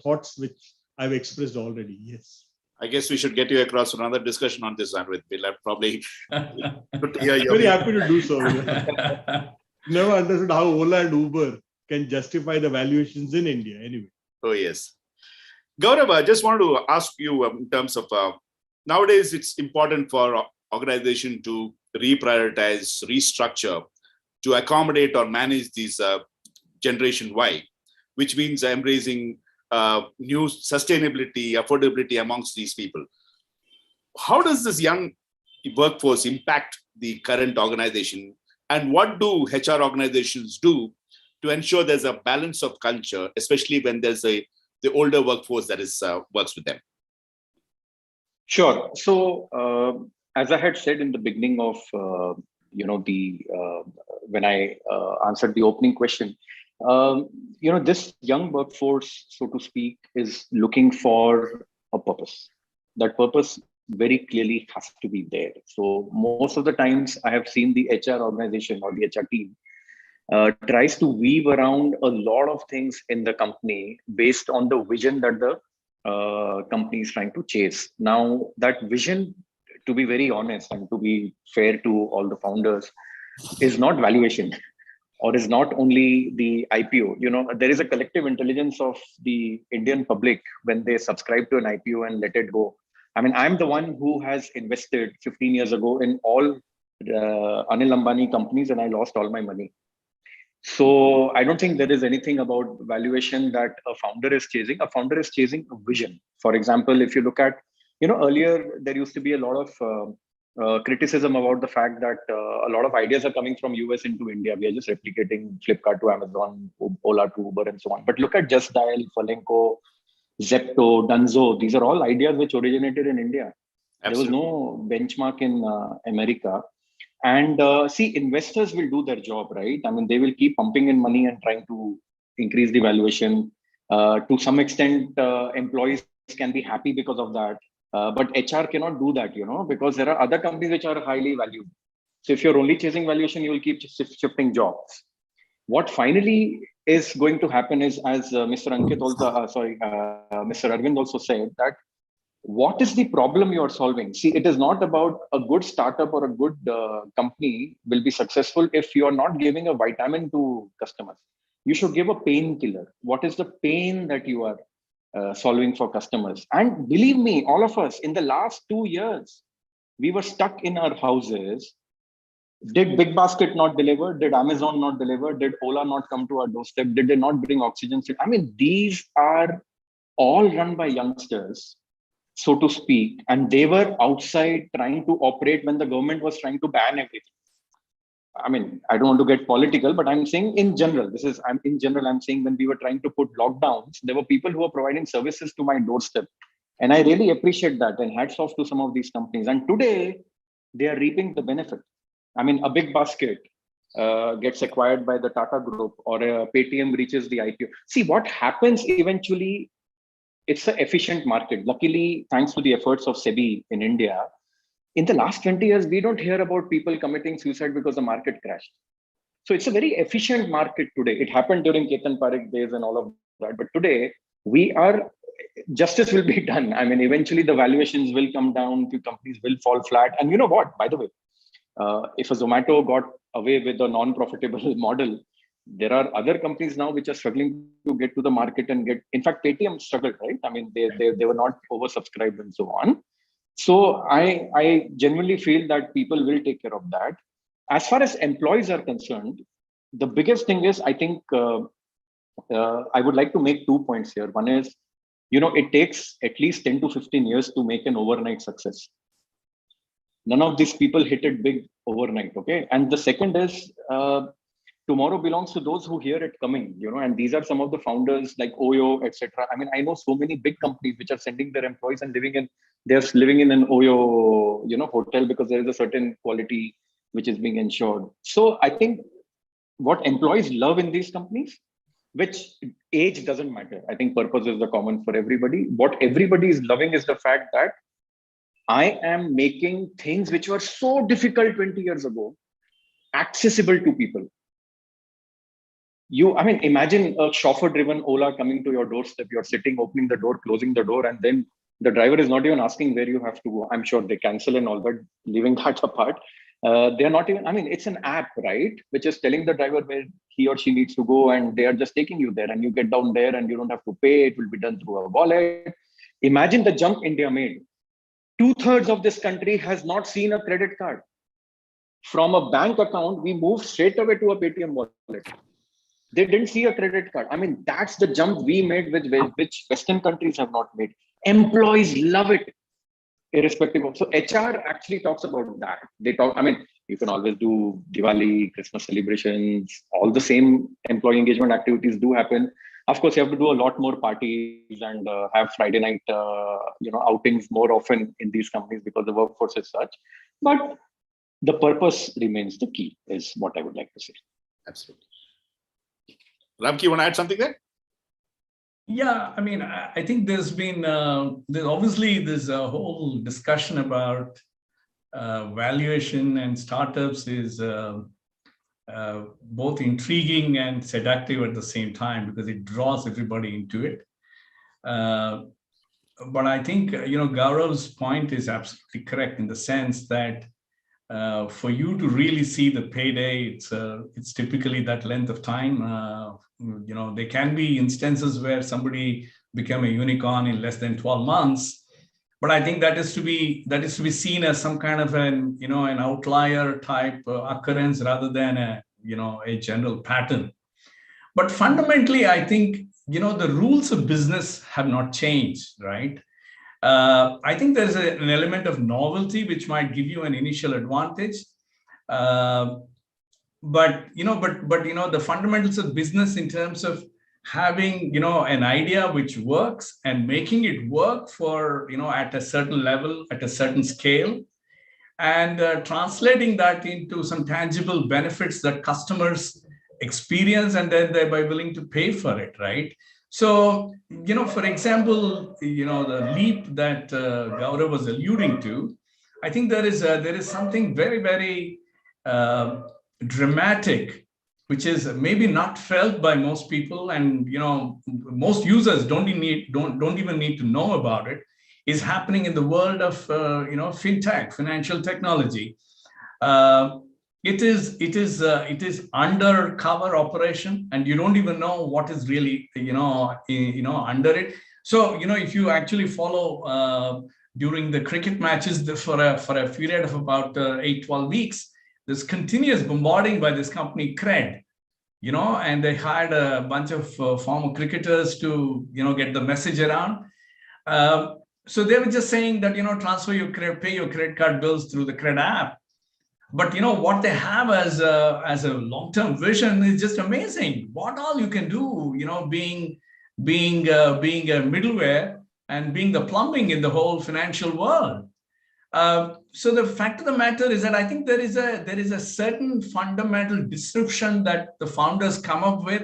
thoughts, which I've expressed already. Yes. I guess we should get you across for another discussion on this, Arvind. We'll have probably good to hear you. Very happy to do so. Never understood how Ola and Uber can justify the valuations in India anyway. Oh, yes. Gaurav, I just wanted to ask you in terms of nowadays, it's important for organization to reprioritize, restructure to accommodate or manage these Generation Y, which means embracing new sustainability, affordability amongst these people. How does this young workforce impact the current organization? And what do HR organizations do to ensure there's a balance of culture, especially when there's the older workforce that is works with them? Sure. So as I had said in the beginning of when I answered the opening question, this young workforce, so to speak, is looking for a purpose. That purpose very clearly has to be there. So most of the times I have seen the HR organization or the HR team tries to weave around a lot of things in the company based on the vision that the company is trying to chase. Now, that vision, to be very honest and to be fair to all the founders, is not valuation or is not only the IPO. There is a collective intelligence of the Indian public when they subscribe to an IPO and let it go. I mean, I'm the one who has invested 15 years ago in all Anil Ambani companies, and I lost all my money. So I don't think there is anything about valuation that a founder is chasing. A founder is chasing a vision. For example, if you look at, earlier there used to be a lot of criticism about the fact that a lot of ideas are coming from US into India. We are just replicating Flipkart to Amazon, Ola to Uber, and so on. But look at Just Dial, Furlenco, Zepto, Dunzo. These are all ideas which originated in India. Absolutely. There was no benchmark in America. And see, investors will do their job, right? I mean, they will keep pumping in money and trying to increase the valuation. To some extent, employees can be happy because of that. But HR cannot do that, because there are other companies which are highly valued. So if you're only chasing valuation, you will keep shifting jobs. What finally is going to happen is, as Mr. Arvind also said, that what is the problem you are solving? See, it is not about a good startup or a good company will be successful if you are not giving a vitamin to customers. You should give a painkiller. What is the pain that you are solving for customers? And believe me, all of us, in the last 2 years, we were stuck in our houses. Did Big Basket not deliver? Did Amazon not deliver? Did Ola not come to our doorstep? Did they not bring oxygen? I mean, these are all run by youngsters, so to speak, and they were outside trying to operate when the government was trying to ban everything. I mean, I don't want to get political, but I'm saying in general, I'm saying when we were trying to put lockdowns, there were people who were providing services to my doorstep. And I really appreciate that, and hats off to some of these companies. And today they are reaping the benefit. I mean, a Big Basket gets acquired by the Tata Group, or a Paytm reaches the IPO. See what happens eventually. It's an efficient market. Luckily, thanks to the efforts of SEBI in India, in the last 20 years, we don't hear about people committing suicide because the market crashed. So it's a very efficient market today. It happened during Ketan Parekh days and all of that. But today, justice will be done. I mean, eventually the valuations will come down, the companies will fall flat. And you know what, by the way, if a Zomato got away with a non-profitable model, there are other companies now which are struggling to get to the market and in fact, Paytm struggled, right? I mean, they were not oversubscribed and so on. So I genuinely feel that people will take care of that. As far as employees are concerned, the biggest thing is, I think, I would like to make 2 points here. One is, it takes at least 10 to 15 years to make an overnight success. None of these people hit it big overnight, okay? And the second is, tomorrow belongs to those who hear it coming, and these are some of the founders like Oyo, etc. I mean, I know so many big companies which are sending their employees and they're living in an Oyo, hotel, because there is a certain quality which is being ensured. So I think what employees love in these companies, which age doesn't matter. I think purpose is the common for everybody. What everybody is loving is the fact that I am making things which were so difficult 20 years ago accessible to people. Imagine a chauffeur-driven Ola coming to your doorstep. You're sitting, opening the door, closing the door, and then the driver is not even asking where you have to go. I'm sure they cancel and all that, leaving that apart. They're not even, it's an app, right? Which is telling the driver where he or she needs to go, and they are just taking you there, and you get down there and you don't have to pay. It will be done through a wallet. Imagine the jump India made. 2/3 of this country has not seen a credit card. From a bank account, we moved straight away to a Paytm wallet. They didn't see a credit card. That's the jump we made, which Western countries have not made. Employees love it, irrespective of. So HR actually talks about that. They talk, you can always do Diwali, Christmas celebrations, all the same employee engagement activities do happen. Of course, you have to do a lot more parties and have Friday night, outings more often in these companies because the workforce is such. But the purpose remains the key, is what I would like to say. Absolutely. Ramki, you want to add something there? Yeah, I think there's been, there's a whole discussion about valuation and startups is both intriguing and seductive at the same time, because it draws everybody into it. But I think, Gaurav's point is absolutely correct in the sense that for you to really see the payday, it's typically that length of time. There can be instances where somebody became a unicorn in less than 12 months, but I think that is to be seen as some kind of an outlier type occurrence rather than a general pattern. But fundamentally, I think the rules of business have not changed, right? I think there's an element of novelty which might give you an initial advantage. But the fundamentals of business in terms of having, an idea which works and making it work for, at a certain level, at a certain scale, and translating that into some tangible benefits that customers experience and then they're willing to pay for it, right? So, for example, the leap that Gaurav was alluding to, I think there is something very, very dramatic, which is maybe not felt by most people, and most users don't even need to know about it, is happening in the world of fintech, financial technology. it is undercover operation, and you don't even know what is really under it. So if you actually follow during the cricket matches for a period of about 8-12 weeks, there's continuous bombarding by this company Cred, and they hired a bunch of former cricketers to get the message around. So they were just saying that transfer your credit, pay your credit card bills through the Cred app. But what they have as a long-term vision is just amazing. What all you can do, being a middleware and being the plumbing in the whole financial world. So the fact of the matter is that I think there is a certain fundamental disruption that the founders come up with,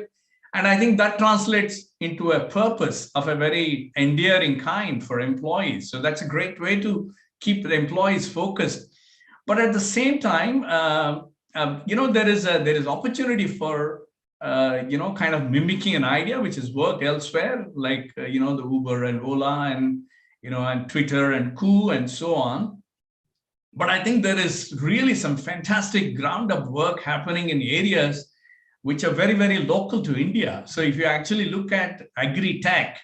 and I think that translates into a purpose of a very endearing kind for employees. So that's a great way to keep the employees focused. But at the same time, there is opportunity for kind of mimicking an idea which has worked elsewhere, like the Uber and Ola and and Twitter and Coup and so on. But I think there is really some fantastic ground up work happening in areas which are very, very local to India. So if you actually look at agri-tech,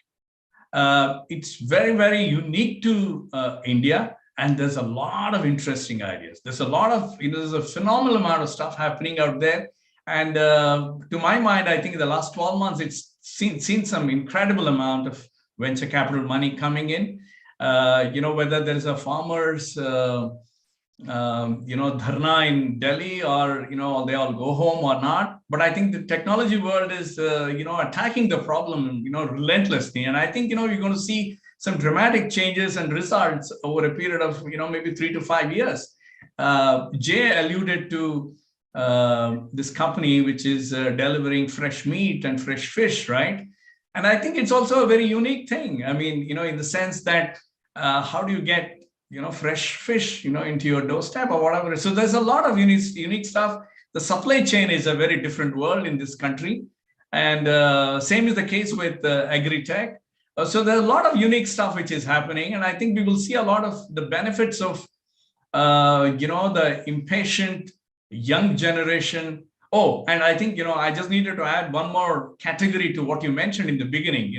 it's very, very unique to India. And there's a lot of interesting ideas. There's a lot of, there's a phenomenal amount of stuff happening out there. And to my mind, I think in the last 12 months, it's seen some incredible amount of venture capital money coming in. Whether there's a farmers, dharna in Delhi, or, they all go home or not. But I think the technology world is, attacking the problem, relentlessly. And I think, you're going to see some dramatic changes and results over a period of, maybe 3 to 5 years. Jay alluded to this company, which is delivering fresh meat and fresh fish, right? And I think it's also a very unique thing. I mean, in the sense that how do you get, fresh fish, into your doorstep or whatever. So there's a lot of unique stuff. The supply chain is a very different world in this country. And same is the case with agri-tech. So there's a lot of unique stuff which is happening. And I think we will see a lot of the benefits of, the impatient young generation. Oh, and I think, I just needed to add one more category to what you mentioned in the beginning,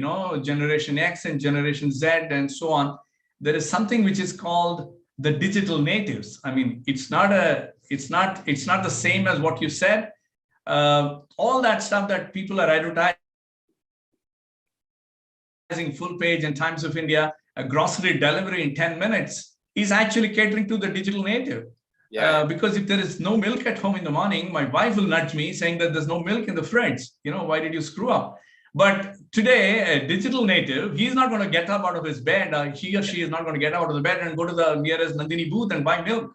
Generation X and Generation Z and so on. There is something which is called the digital natives. I mean, it's not the same as what you said. All that stuff that people are advertising, full page and Times of India, a grocery delivery in 10 minutes is actually catering to the digital native. Yeah. Because if there is no milk at home in the morning, my wife will nudge me saying that there's no milk in the fridge. Why did you screw up? But today, a digital native, he's not going to get up out of his bed. He or she is not going to get out of the bed and go to the nearest Nandini booth and buy milk.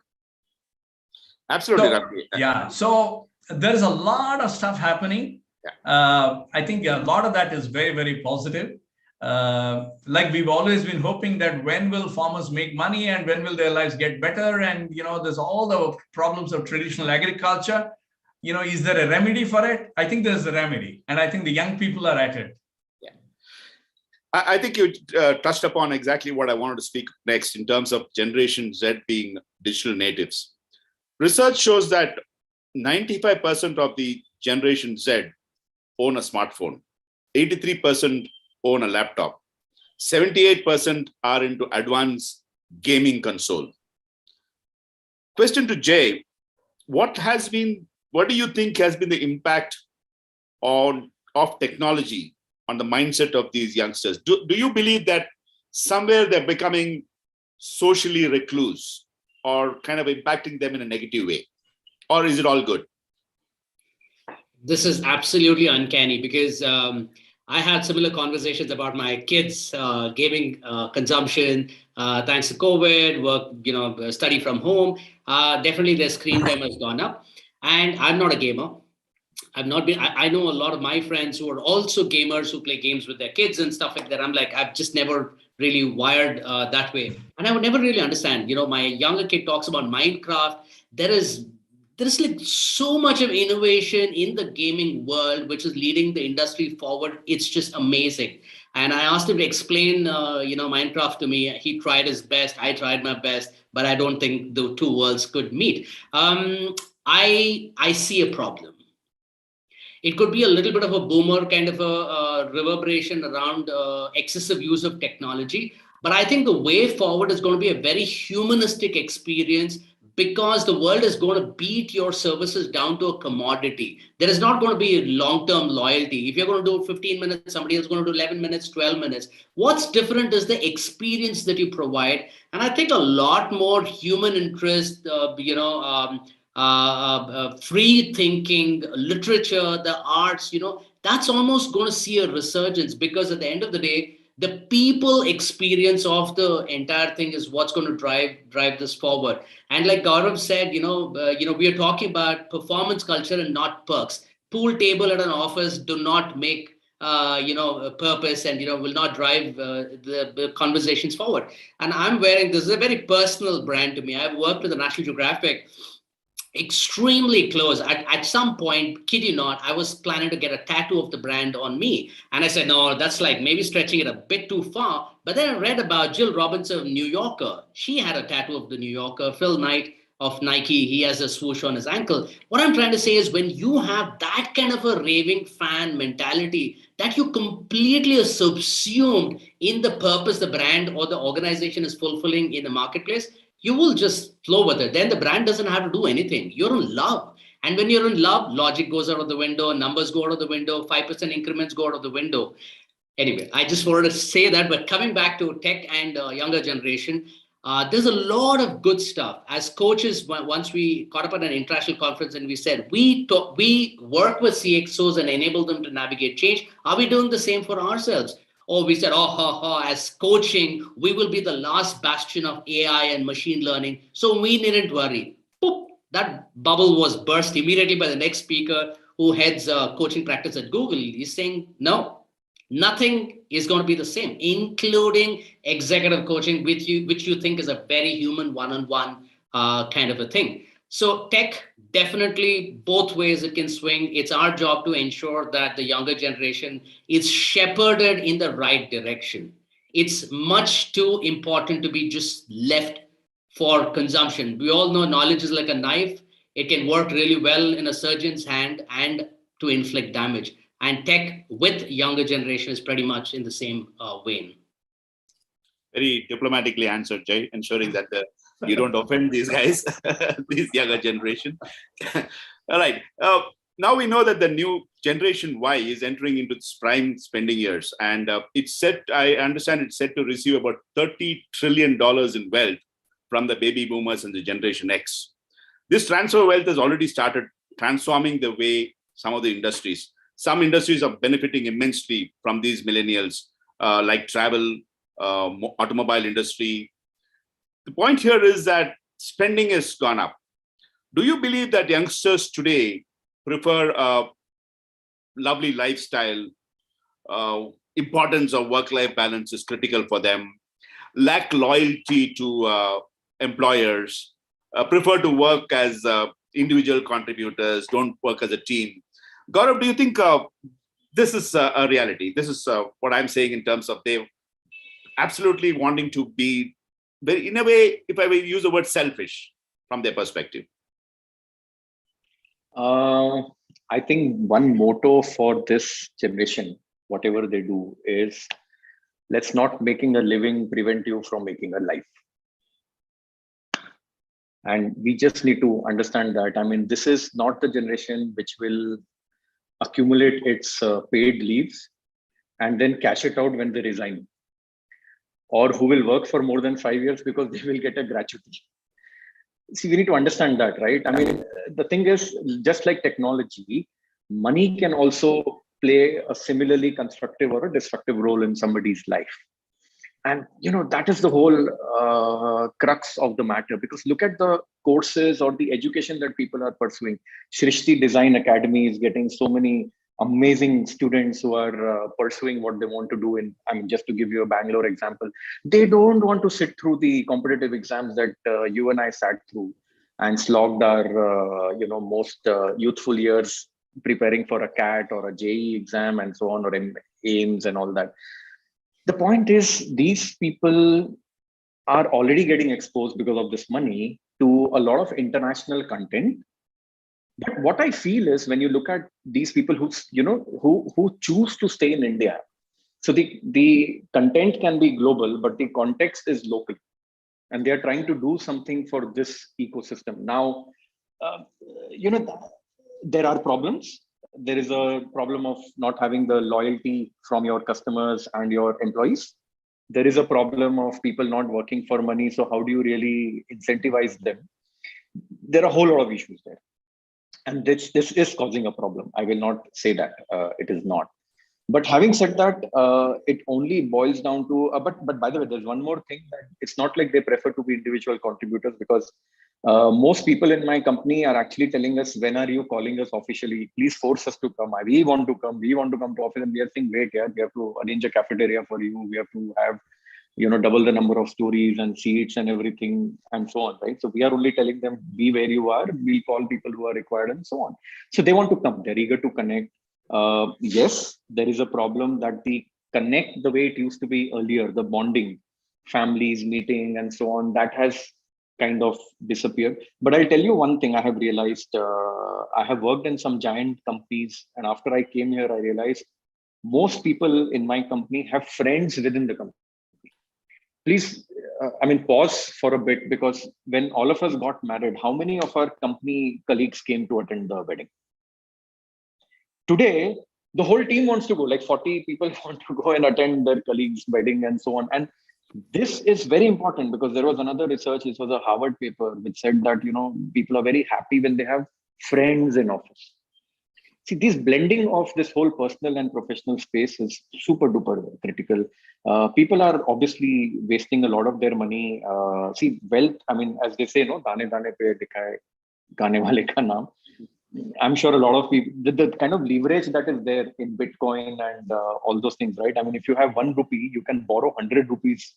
Absolutely. So, yeah. So there's a lot of stuff happening. Yeah. I think a lot of that is very, very positive. Like we've always been hoping that when will farmers make money and when will their lives get better? And, there's all the problems of traditional agriculture. Is there a remedy for it? I think there's a remedy. And I think the young people are at it. Yeah. I think you touched upon exactly what I wanted to speak next in terms of Generation Z being digital natives. Research shows that 95% of the Generation Z own a smartphone. 83% own a laptop. 78% are into advanced gaming console. Question to Jay, what do you think has been the impact of technology on the mindset of these youngsters? Do you believe that somewhere they're becoming socially recluse or kind of impacting them in a negative way? Or is it all good? This is absolutely uncanny because I had similar conversations about my kids' gaming consumption. Thanks to COVID, work, study from home. Definitely their screen time has gone up. And I'm not a gamer. I know a lot of my friends who are also gamers who play games with their kids and stuff like that. I'm like, I've just never really wired that way. And I would never really understand. My younger kid talks about Minecraft. There is like so much of innovation in the gaming world, which is leading the industry forward. It's just amazing. And I asked him to explain, Minecraft to me. He tried his best. I tried my best, but I don't think the two worlds could meet. I see a problem. It could be a little bit of a boomer kind of a reverberation around excessive use of technology. But I think the way forward is going to be a very humanistic experience, because the world is going to beat your services down to a commodity. There is not going to be long-term loyalty. If you're going to do 15 minutes, somebody else is going to do 11 minutes, 12 minutes. What's different is the experience that you provide. And I think a lot more human interest, free thinking, literature, the arts, that's almost going to see a resurgence, because at the end of the day, the people experience of the entire thing is what's going to drive this forward. And like Gaurav said, we are talking about performance culture and not perks. Pool table at an office do not make a purpose, and will not drive the conversations forward. And this is a very personal brand to me. I've worked with the National Geographic extremely close. At some point, kid you not, I was planning to get a tattoo of the brand on me. And I said, no, that's like maybe stretching it a bit too far. But then I read about Jill Robinson of New Yorker. She had a tattoo of the New Yorker. Phil Knight of Nike, he has a swoosh on his ankle. What I'm trying to say is, when you have that kind of a raving fan mentality, that you completely are subsumed in the purpose the brand or the organization is fulfilling in the marketplace, you will just flow with it. Then the brand doesn't have to do anything. You're in love. And when you're in love, logic goes out of the window, numbers go out of the window, 5% increments go out of the window. Anyway, I just wanted to say that. But coming back to tech and younger generation, there's a lot of good stuff. As coaches, once we caught up at an international conference and we said, we work with CXOs and enable them to navigate change. Are we doing the same for ourselves? Or we said, as coaching, we will be the last bastion of AI and machine learning, so we needn't worry. Boop, that bubble was burst immediately by the next speaker who heads coaching practice at Google. He's saying, no, nothing is going to be the same, including executive coaching, which you think is a very human one-on-one kind of a thing. So tech, definitely both ways it can swing. It's our job to ensure that the younger generation is shepherded in the right direction. It's much too important to be just left for consumption. We all know knowledge is like a knife. It can work really well in a surgeon's hand and to inflict damage. And tech with younger generation is pretty much in the same vein. Very diplomatically answered, Jay, ensuring that you don't offend these guys, this younger generation. All right. Now we know that the new generation Y is entering into its prime spending years, and I understand it's set to receive about $30 trillion in wealth from the baby boomers and the Generation X. This transfer of wealth has already started transforming the way some of the industries. Some industries are benefiting immensely from these millennials, like travel, automobile industry. The point here is that spending has gone up. Do you believe that youngsters today prefer a lovely lifestyle, importance of work-life balance is critical for them, lack loyalty to employers, prefer to work as individual contributors, don't work as a team? Gaurav, do you think this is a reality? This is what I'm saying in terms of they absolutely wanting to be very, in a way, if I will use the word selfish from their perspective. I think one motto for this generation, whatever they do, is let's not making a living prevent you from making a life. And we just need to understand that. I mean, this is not the generation which will accumulate its paid leaves and then cash it out when they resign, or who will work for more than 5 years because they will get a gratuity. See, we need to understand that, right? I mean, the thing is, just like technology, money can also play a similarly constructive or a destructive role in somebody's life. And, that is the whole crux of the matter, because look at the courses or the education that people are pursuing. Shrishti Design Academy is getting so many amazing students who are pursuing what they want to do. Just to give you a Bangalore example, they don't want to sit through the competitive exams that you and I sat through and slogged our, most youthful years preparing for a CAT or a JEE exam and so on, or AIMS and all that. The point is, these people are already getting exposed because of this money to a lot of international content, But what I feel is when you look at these people who choose to stay in India, so the content can be global, but the context is local, and they are trying to do something for this ecosystem. Now, there are problems. There is a problem of not having the loyalty from your customers and your employees. There is a problem of people not working for money. So how do you really incentivize them? There are a whole lot of issues there. And this is causing a problem. I will not say that it is not. But having said that, it only boils down to, but by the way, there's one more thing, that it's not like they prefer to be individual contributors, because most people in my company are actually telling us, when are you calling us officially? Please force us to come. We want to come to office. And we are saying, wait, yeah, we have to arrange a cafeteria for you. We have to have, double the number of stories and seats and everything and so on, right? So we are only telling them, be where you are. We'll call people who are required and so on. So they want to come. They're eager to connect. Yes, there is a problem that the connect, the way it used to be earlier, the bonding, families meeting and so on, that has kind of disappeared. But I'll tell you one thing I have realized. I have worked in some giant companies, and after I came here, I realized most people in my company have friends within the company. Please, pause for a bit, because when all of us got married, how many of our company colleagues came to attend the wedding? Today, the whole team wants to go, like 40 people want to go and attend their colleagues' wedding and so on. And this is very important, because there was another research, this was a Harvard paper, which said that, people are very happy when they have friends in office. See, this blending of this whole personal and professional space is super duper critical. People are obviously wasting a lot of their money. See, wealth, as they say, dane dane pe dikhaye gaane wale ka naam. I'm sure a lot of people, the kind of leverage that is there in Bitcoin and all those things, right? If you have 1 rupee, you can borrow 100 rupees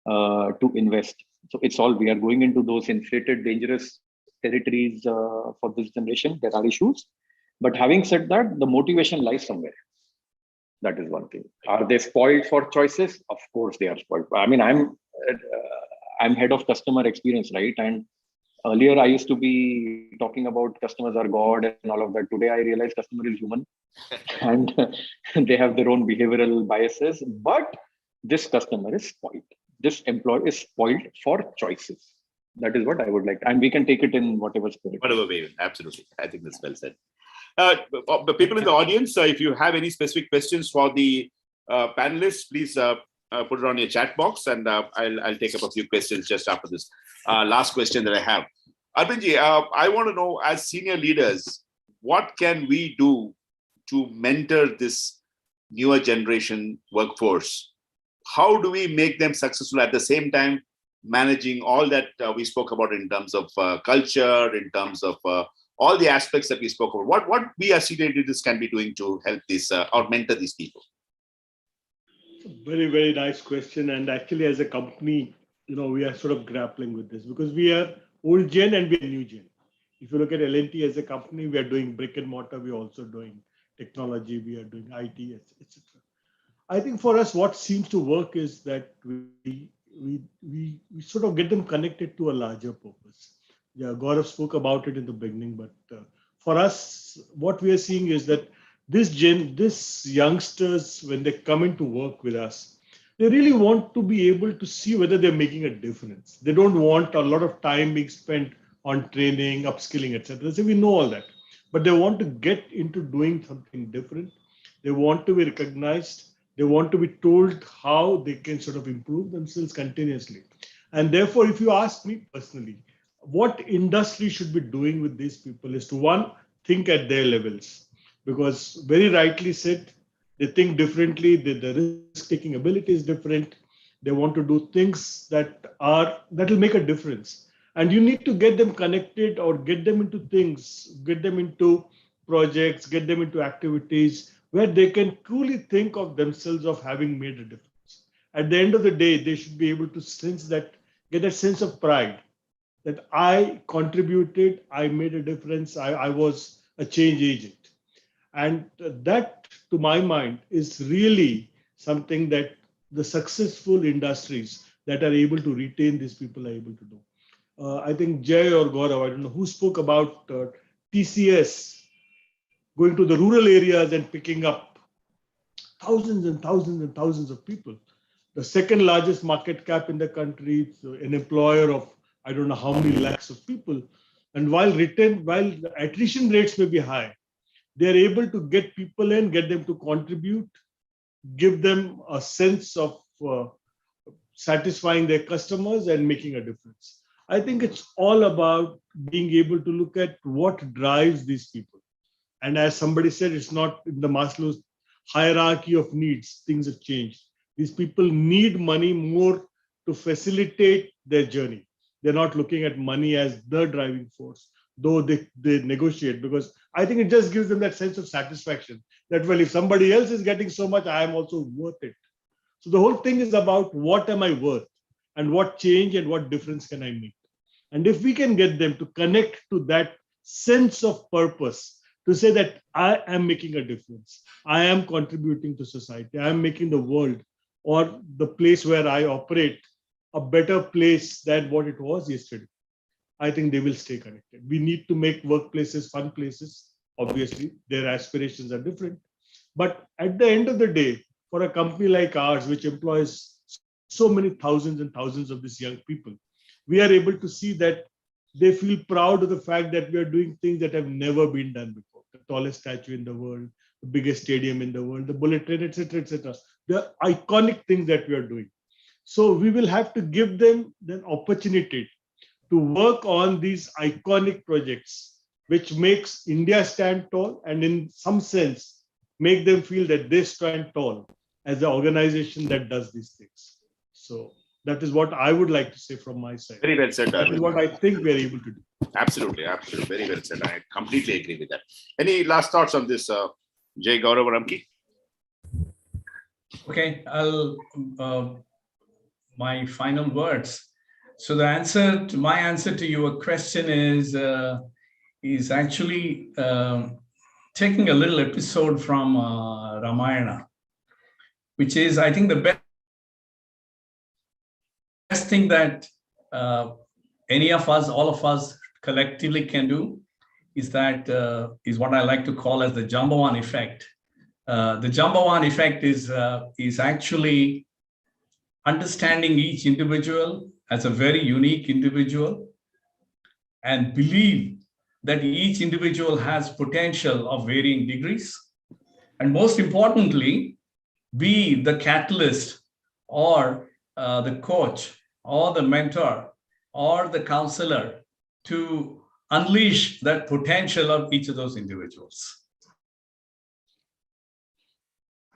to invest. So it's all, we are going into those inflated, dangerous territories for this generation. There are issues. But having said that, the motivation lies somewhere. That is one thing. Are they spoiled for choices? Of course they are spoiled. I'm head of customer experience, right? And earlier I used to be talking about customers are God and all of that. Today I realize customer is human and they have their own behavioral biases. But this customer is spoiled. This employee is spoiled for choices. That is what I would like. And we can take it in whatever spirit. Whatever way, absolutely. I think that's well said. The people in the audience, if you have any specific questions for the panelists, please put it on your chat box, and I'll take up a few questions just after this last question that I have. Arvindji, I want to know, as senior leaders, what can we do to mentor this newer generation workforce? How do we make them successful at the same time managing all that we spoke about in terms of culture, in terms of all the aspects that we spoke about? What we as senior leaders can be doing to help this or mentor these people? Very, very nice question. And actually, as a company, we are sort of grappling with this, because we are old gen and we are new gen. If you look at L&T as a company, we are doing brick and mortar. We are also doing technology. We are doing IT, etc. I think for us, what seems to work is that we sort of get them connected to a larger purpose. Yeah, Gaurav spoke about it in the beginning, but for us, what we are seeing is that this youngsters, when they come into work with us, they really want to be able to see whether they're making a difference. They don't want a lot of time being spent on training, upskilling, etc. So we know all that, but they want to get into doing something different. They want to be recognized. They want to be told how they can sort of improve themselves continuously. And therefore, if you ask me personally, what industry should be doing with these people is to, one, think at their levels, because very rightly said, they think differently, the risk-taking ability is different. They want to do things that will make a difference. And you need to get them connected or get them into things, get them into projects, get them into activities where they can truly think of themselves of having made a difference. At the end of the day, they should be able to get that sense of pride that I contributed, I made a difference, I was a change agent. And that, to my mind, is really something that the successful industries that are able to retain these people are able to do. I think Jay or Gaurav, I don't know who spoke about TCS going to the rural areas and picking up thousands and thousands and thousands of people. The second largest market cap in the country, so an employer of I don't know how many lakhs of people. And while the attrition rates may be high, they're able to get people in, get them to contribute, give them a sense of satisfying their customers and making a difference. I think it's all about being able to look at what drives these people. And as somebody said, it's not in the Maslow's hierarchy of needs, things have changed. These people need money more to facilitate their journey. They're not looking at money as the driving force, though they negotiate, because I think it just gives them that sense of satisfaction that, well, if somebody else is getting so much, I am also worth it. So the whole thing is about what am I worth and what change and what difference can I make? And if we can get them to connect to that sense of purpose, to say that I am making a difference, I am contributing to society, I am making the world or the place where I operate a better place than what it was yesterday, I think they will stay connected. We need to make workplaces fun places. Obviously, their aspirations are different. But at the end of the day, for a company like ours, which employs so many thousands and thousands of these young people, we are able to see that they feel proud of the fact that we are doing things that have never been done before. The tallest statue in the world, the biggest stadium in the world, the bullet train, etc., etc. The iconic things that we are doing. So we will have to give them the opportunity to work on these iconic projects, which makes India stand tall and in some sense, make them feel that they stand tall as an organization that does these things. So that is what I would like to say from my side. Very well said. That is what I think we are able to do. Absolutely, absolutely. Very well said. I completely agree with that. Any last thoughts on this, Jay, Gaurav, Ramki? Okay, I'll my final words. So my answer to your question is actually taking a little episode from Ramayana, which is, I think, the best thing that any of us, all of us collectively can do is what I like to call as the Jambawan effect. The Jambawan effect is actually understanding each individual as a very unique individual and believe that each individual has potential of varying degrees. And most importantly, be the catalyst or the coach or the mentor or the counselor to unleash that potential of each of those individuals.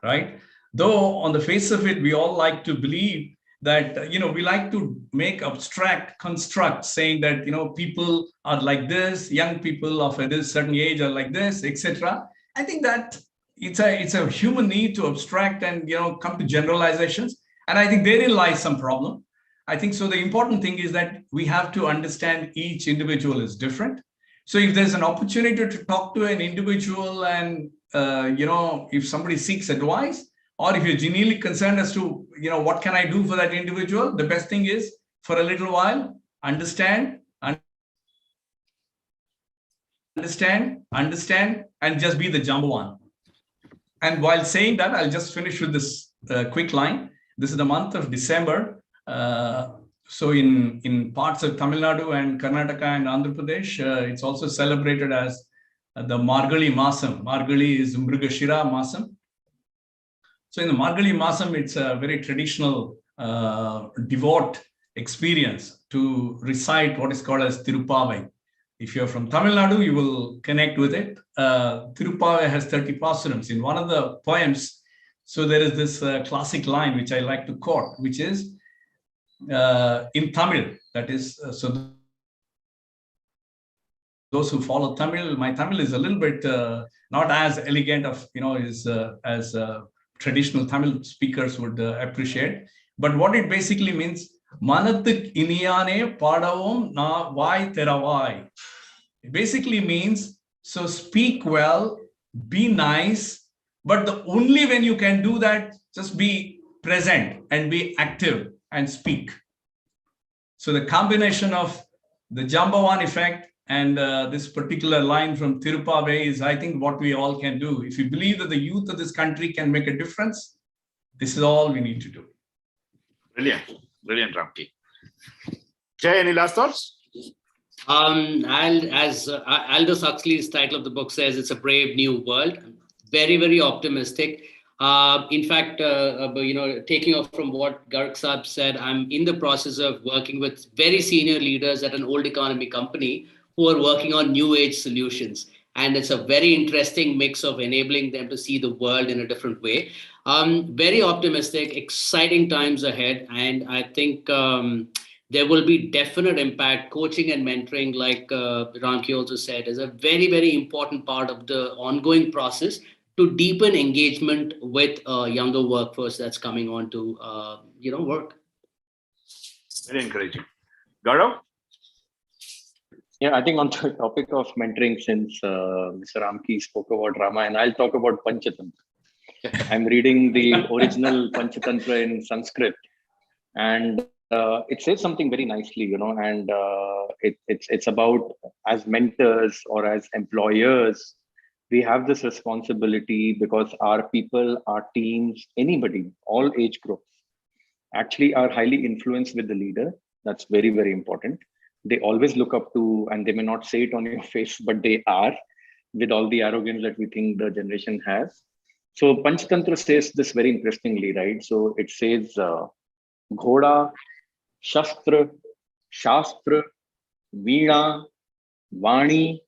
Right? Though on the face of it, we all like to believe that, we like to make abstract constructs saying that, people are like this, young people of a certain age are like this, etc. I think that it's a human need to abstract and, come to generalizations. And I think therein lies some problem. I think so. The important thing is that we have to understand each individual is different. So if there's an opportunity to talk to an individual and, if somebody seeks advice, or if you're genuinely concerned as to, what can I do for that individual, the best thing is for a little while, understand, and just be the Jambawan. And while saying that, I'll just finish with this quick line. This is the month of December. So in parts of Tamil Nadu and Karnataka and Andhra Pradesh, it's also celebrated as the Margali Masam. Margali is Mrigashira Masam. So in the Margali Masam, it's a very traditional devout experience to recite what is called as Tirupavai. If you're from Tamil Nadu, you will connect with it. Tirupavai has 30 pasurams. In one of the poems, so there is this classic line which I like to quote, which is in Tamil. That is, so those who follow Tamil, my Tamil is a little bit not as elegant of, as traditional Tamil speakers would appreciate. But what it basically means, Manathuk iniyane padavom na vai teravai. It basically means, so speak well, be nice, but the only when you can do that, just be present and be active and speak. So the combination of the Jambawan effect And this particular line from Tirupave is, I think, what we all can do. If you believe that the youth of this country can make a difference, this is all we need to do. Brilliant. Brilliant, Ramki. Jay, any last thoughts? As Aldous Huxley's title of the book says, it's a brave new world. Very, very optimistic. In fact, taking off from what Garg Saab said, I'm in the process of working with very senior leaders at an old economy company who are working on new age solutions. And it's a very interesting mix of enabling them to see the world in a different way. Very optimistic, exciting times ahead. And I think there will be definite impact. Coaching and mentoring, like Ramki also said, is a very, very important part of the ongoing process to deepen engagement with younger workforce that's coming on to work. Very encouraging. Gaurav? Yeah, I think on the topic of mentoring, since Mr. Ramki spoke about Rama, and I'll talk about Panchatantra. I'm reading the original Panchatantra in Sanskrit, and it says something very nicely, and it's about, as mentors or as employers, we have this responsibility because our people, our teams, anybody, all age groups, actually are highly influenced with the leader. That's very, very important. They always look up to, and they may not say it on your face, but they are, with all the arrogance that we think the generation has. So Panchatantra says this very interestingly, right? So it says, Ghoda, Shastra, Shastra, Veena, Vani,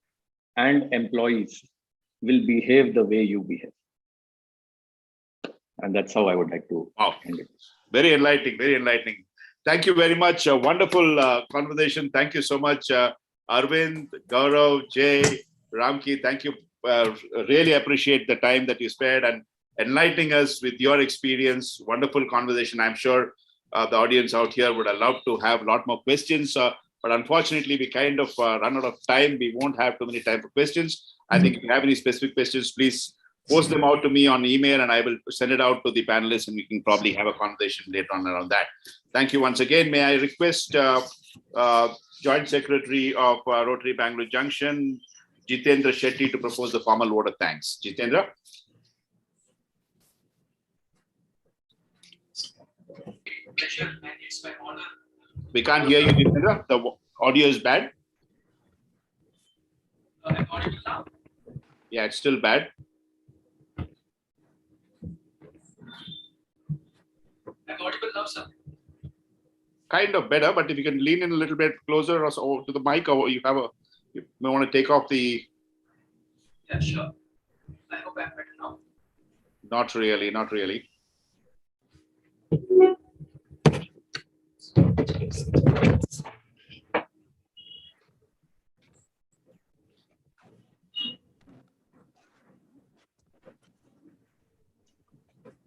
and employees will behave the way you behave. And that's how I would like to end it. Very enlightening, very enlightening. Thank you very much. A wonderful conversation. Thank you so much, Arvind, Gaurav, Jay, Ramki. Thank you. Really appreciate the time that you spared and enlightening us with your experience. Wonderful conversation. I'm sure the audience out here would have loved to have a lot more questions. But unfortunately, we kind of run out of time. We won't have too many time for questions. I think if you have any specific questions, please post them out to me on email and I will send it out to the panelists and we can probably have a conversation later on around that. Thank you once again. May I request Joint Secretary of Rotary Bangalore Junction, Jitendra Shetty, to propose the formal vote of thanks. Jitendra? We can't hear you, Jitendra. The audio is bad. Yeah, it's still bad. I'm audible now, sir. Kind of better, but if you can lean in a little bit closer or to the mic, or you may want to take off the. Yeah, sure. I hope I'm better now. Not really, not really.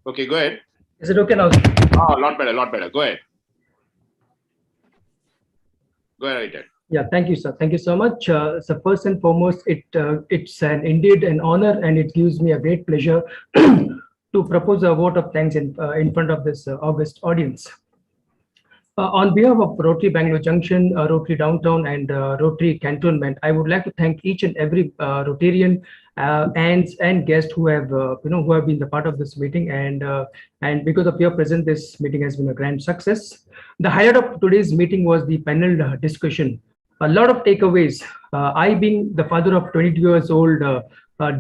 Okay, go ahead. Is it okay now? Oh, a lot better, a lot better. Go ahead. Go ahead, Richard. Yeah, thank you, sir. Thank you so much. So first and foremost, it's indeed an honor, and it gives me a great pleasure to propose a vote of thanks in front of this august audience. On behalf of Rotary Bangalore Junction, Rotary Downtown, and Rotary Cantonment, I would like to thank each and every Rotarian and guests who have been the part of this meeting, and because of your presence, this meeting has been a grand success. The highlight of today's meeting was the panel discussion. A lot of takeaways. I, being the father of 22 years old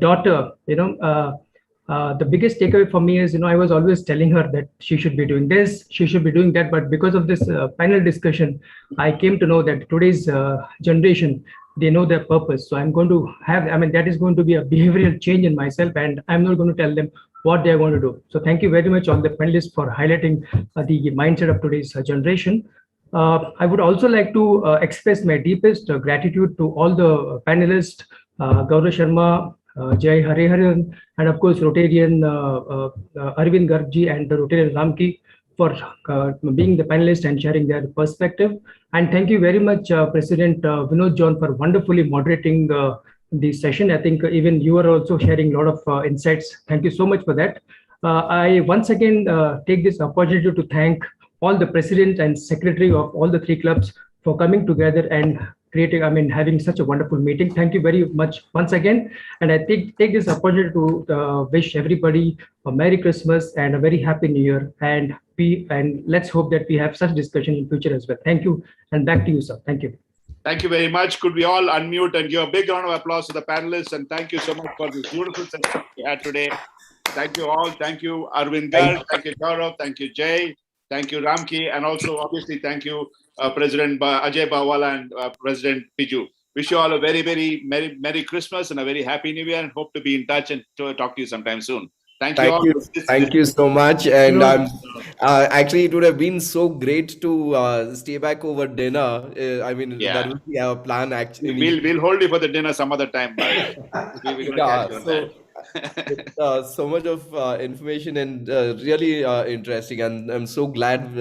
daughter, the biggest takeaway for me is, I was always telling her that she should be doing this, she should be doing that. But because of this panel discussion, I came to know that today's generation, they know their purpose. So I'm going to have, that is going to be a behavioral change in myself, and I'm not going to tell them what they're going to do. So thank you very much, all the panelists, for highlighting the mindset of today's generation. I would also like to express my deepest gratitude to all the panelists, Gaurav Sharma, Jai Hariharan, and of course Rotarian Arvind Garg and the Rotarian Ramki for being the panelists and sharing their perspective. And thank you very much, President Vinod John, for wonderfully moderating the session. I think even you are also sharing a lot of insights. Thank you so much for that. I once again take this opportunity to thank all the president and secretary of all the three clubs for coming together and having such a wonderful meeting. Thank you very much once again. And I take this opportunity to wish everybody a Merry Christmas and a very Happy New Year. And let's hope that we have such discussion in future as well. Thank you. And back to you, sir. Thank you. Thank you very much. Could we all unmute and give a big round of applause to the panelists? And thank you so much for this beautiful session we had today. Thank you all. Thank you, Arvind Garg. Thank you, Gaurav. Thank you, Jay. Thank you, Ramki. And also, obviously, thank you, President Ajay Bawala and President Piju. Wish you all a very, very Merry Christmas and a very Happy New Year, and hope to be in touch and to talk to you sometime soon. Thank you all. Thank you so much. And actually, it would have been so great to stay back over dinner. That would be our plan actually. We'll hold you for the dinner some other time. So much of information and really interesting. And I'm so glad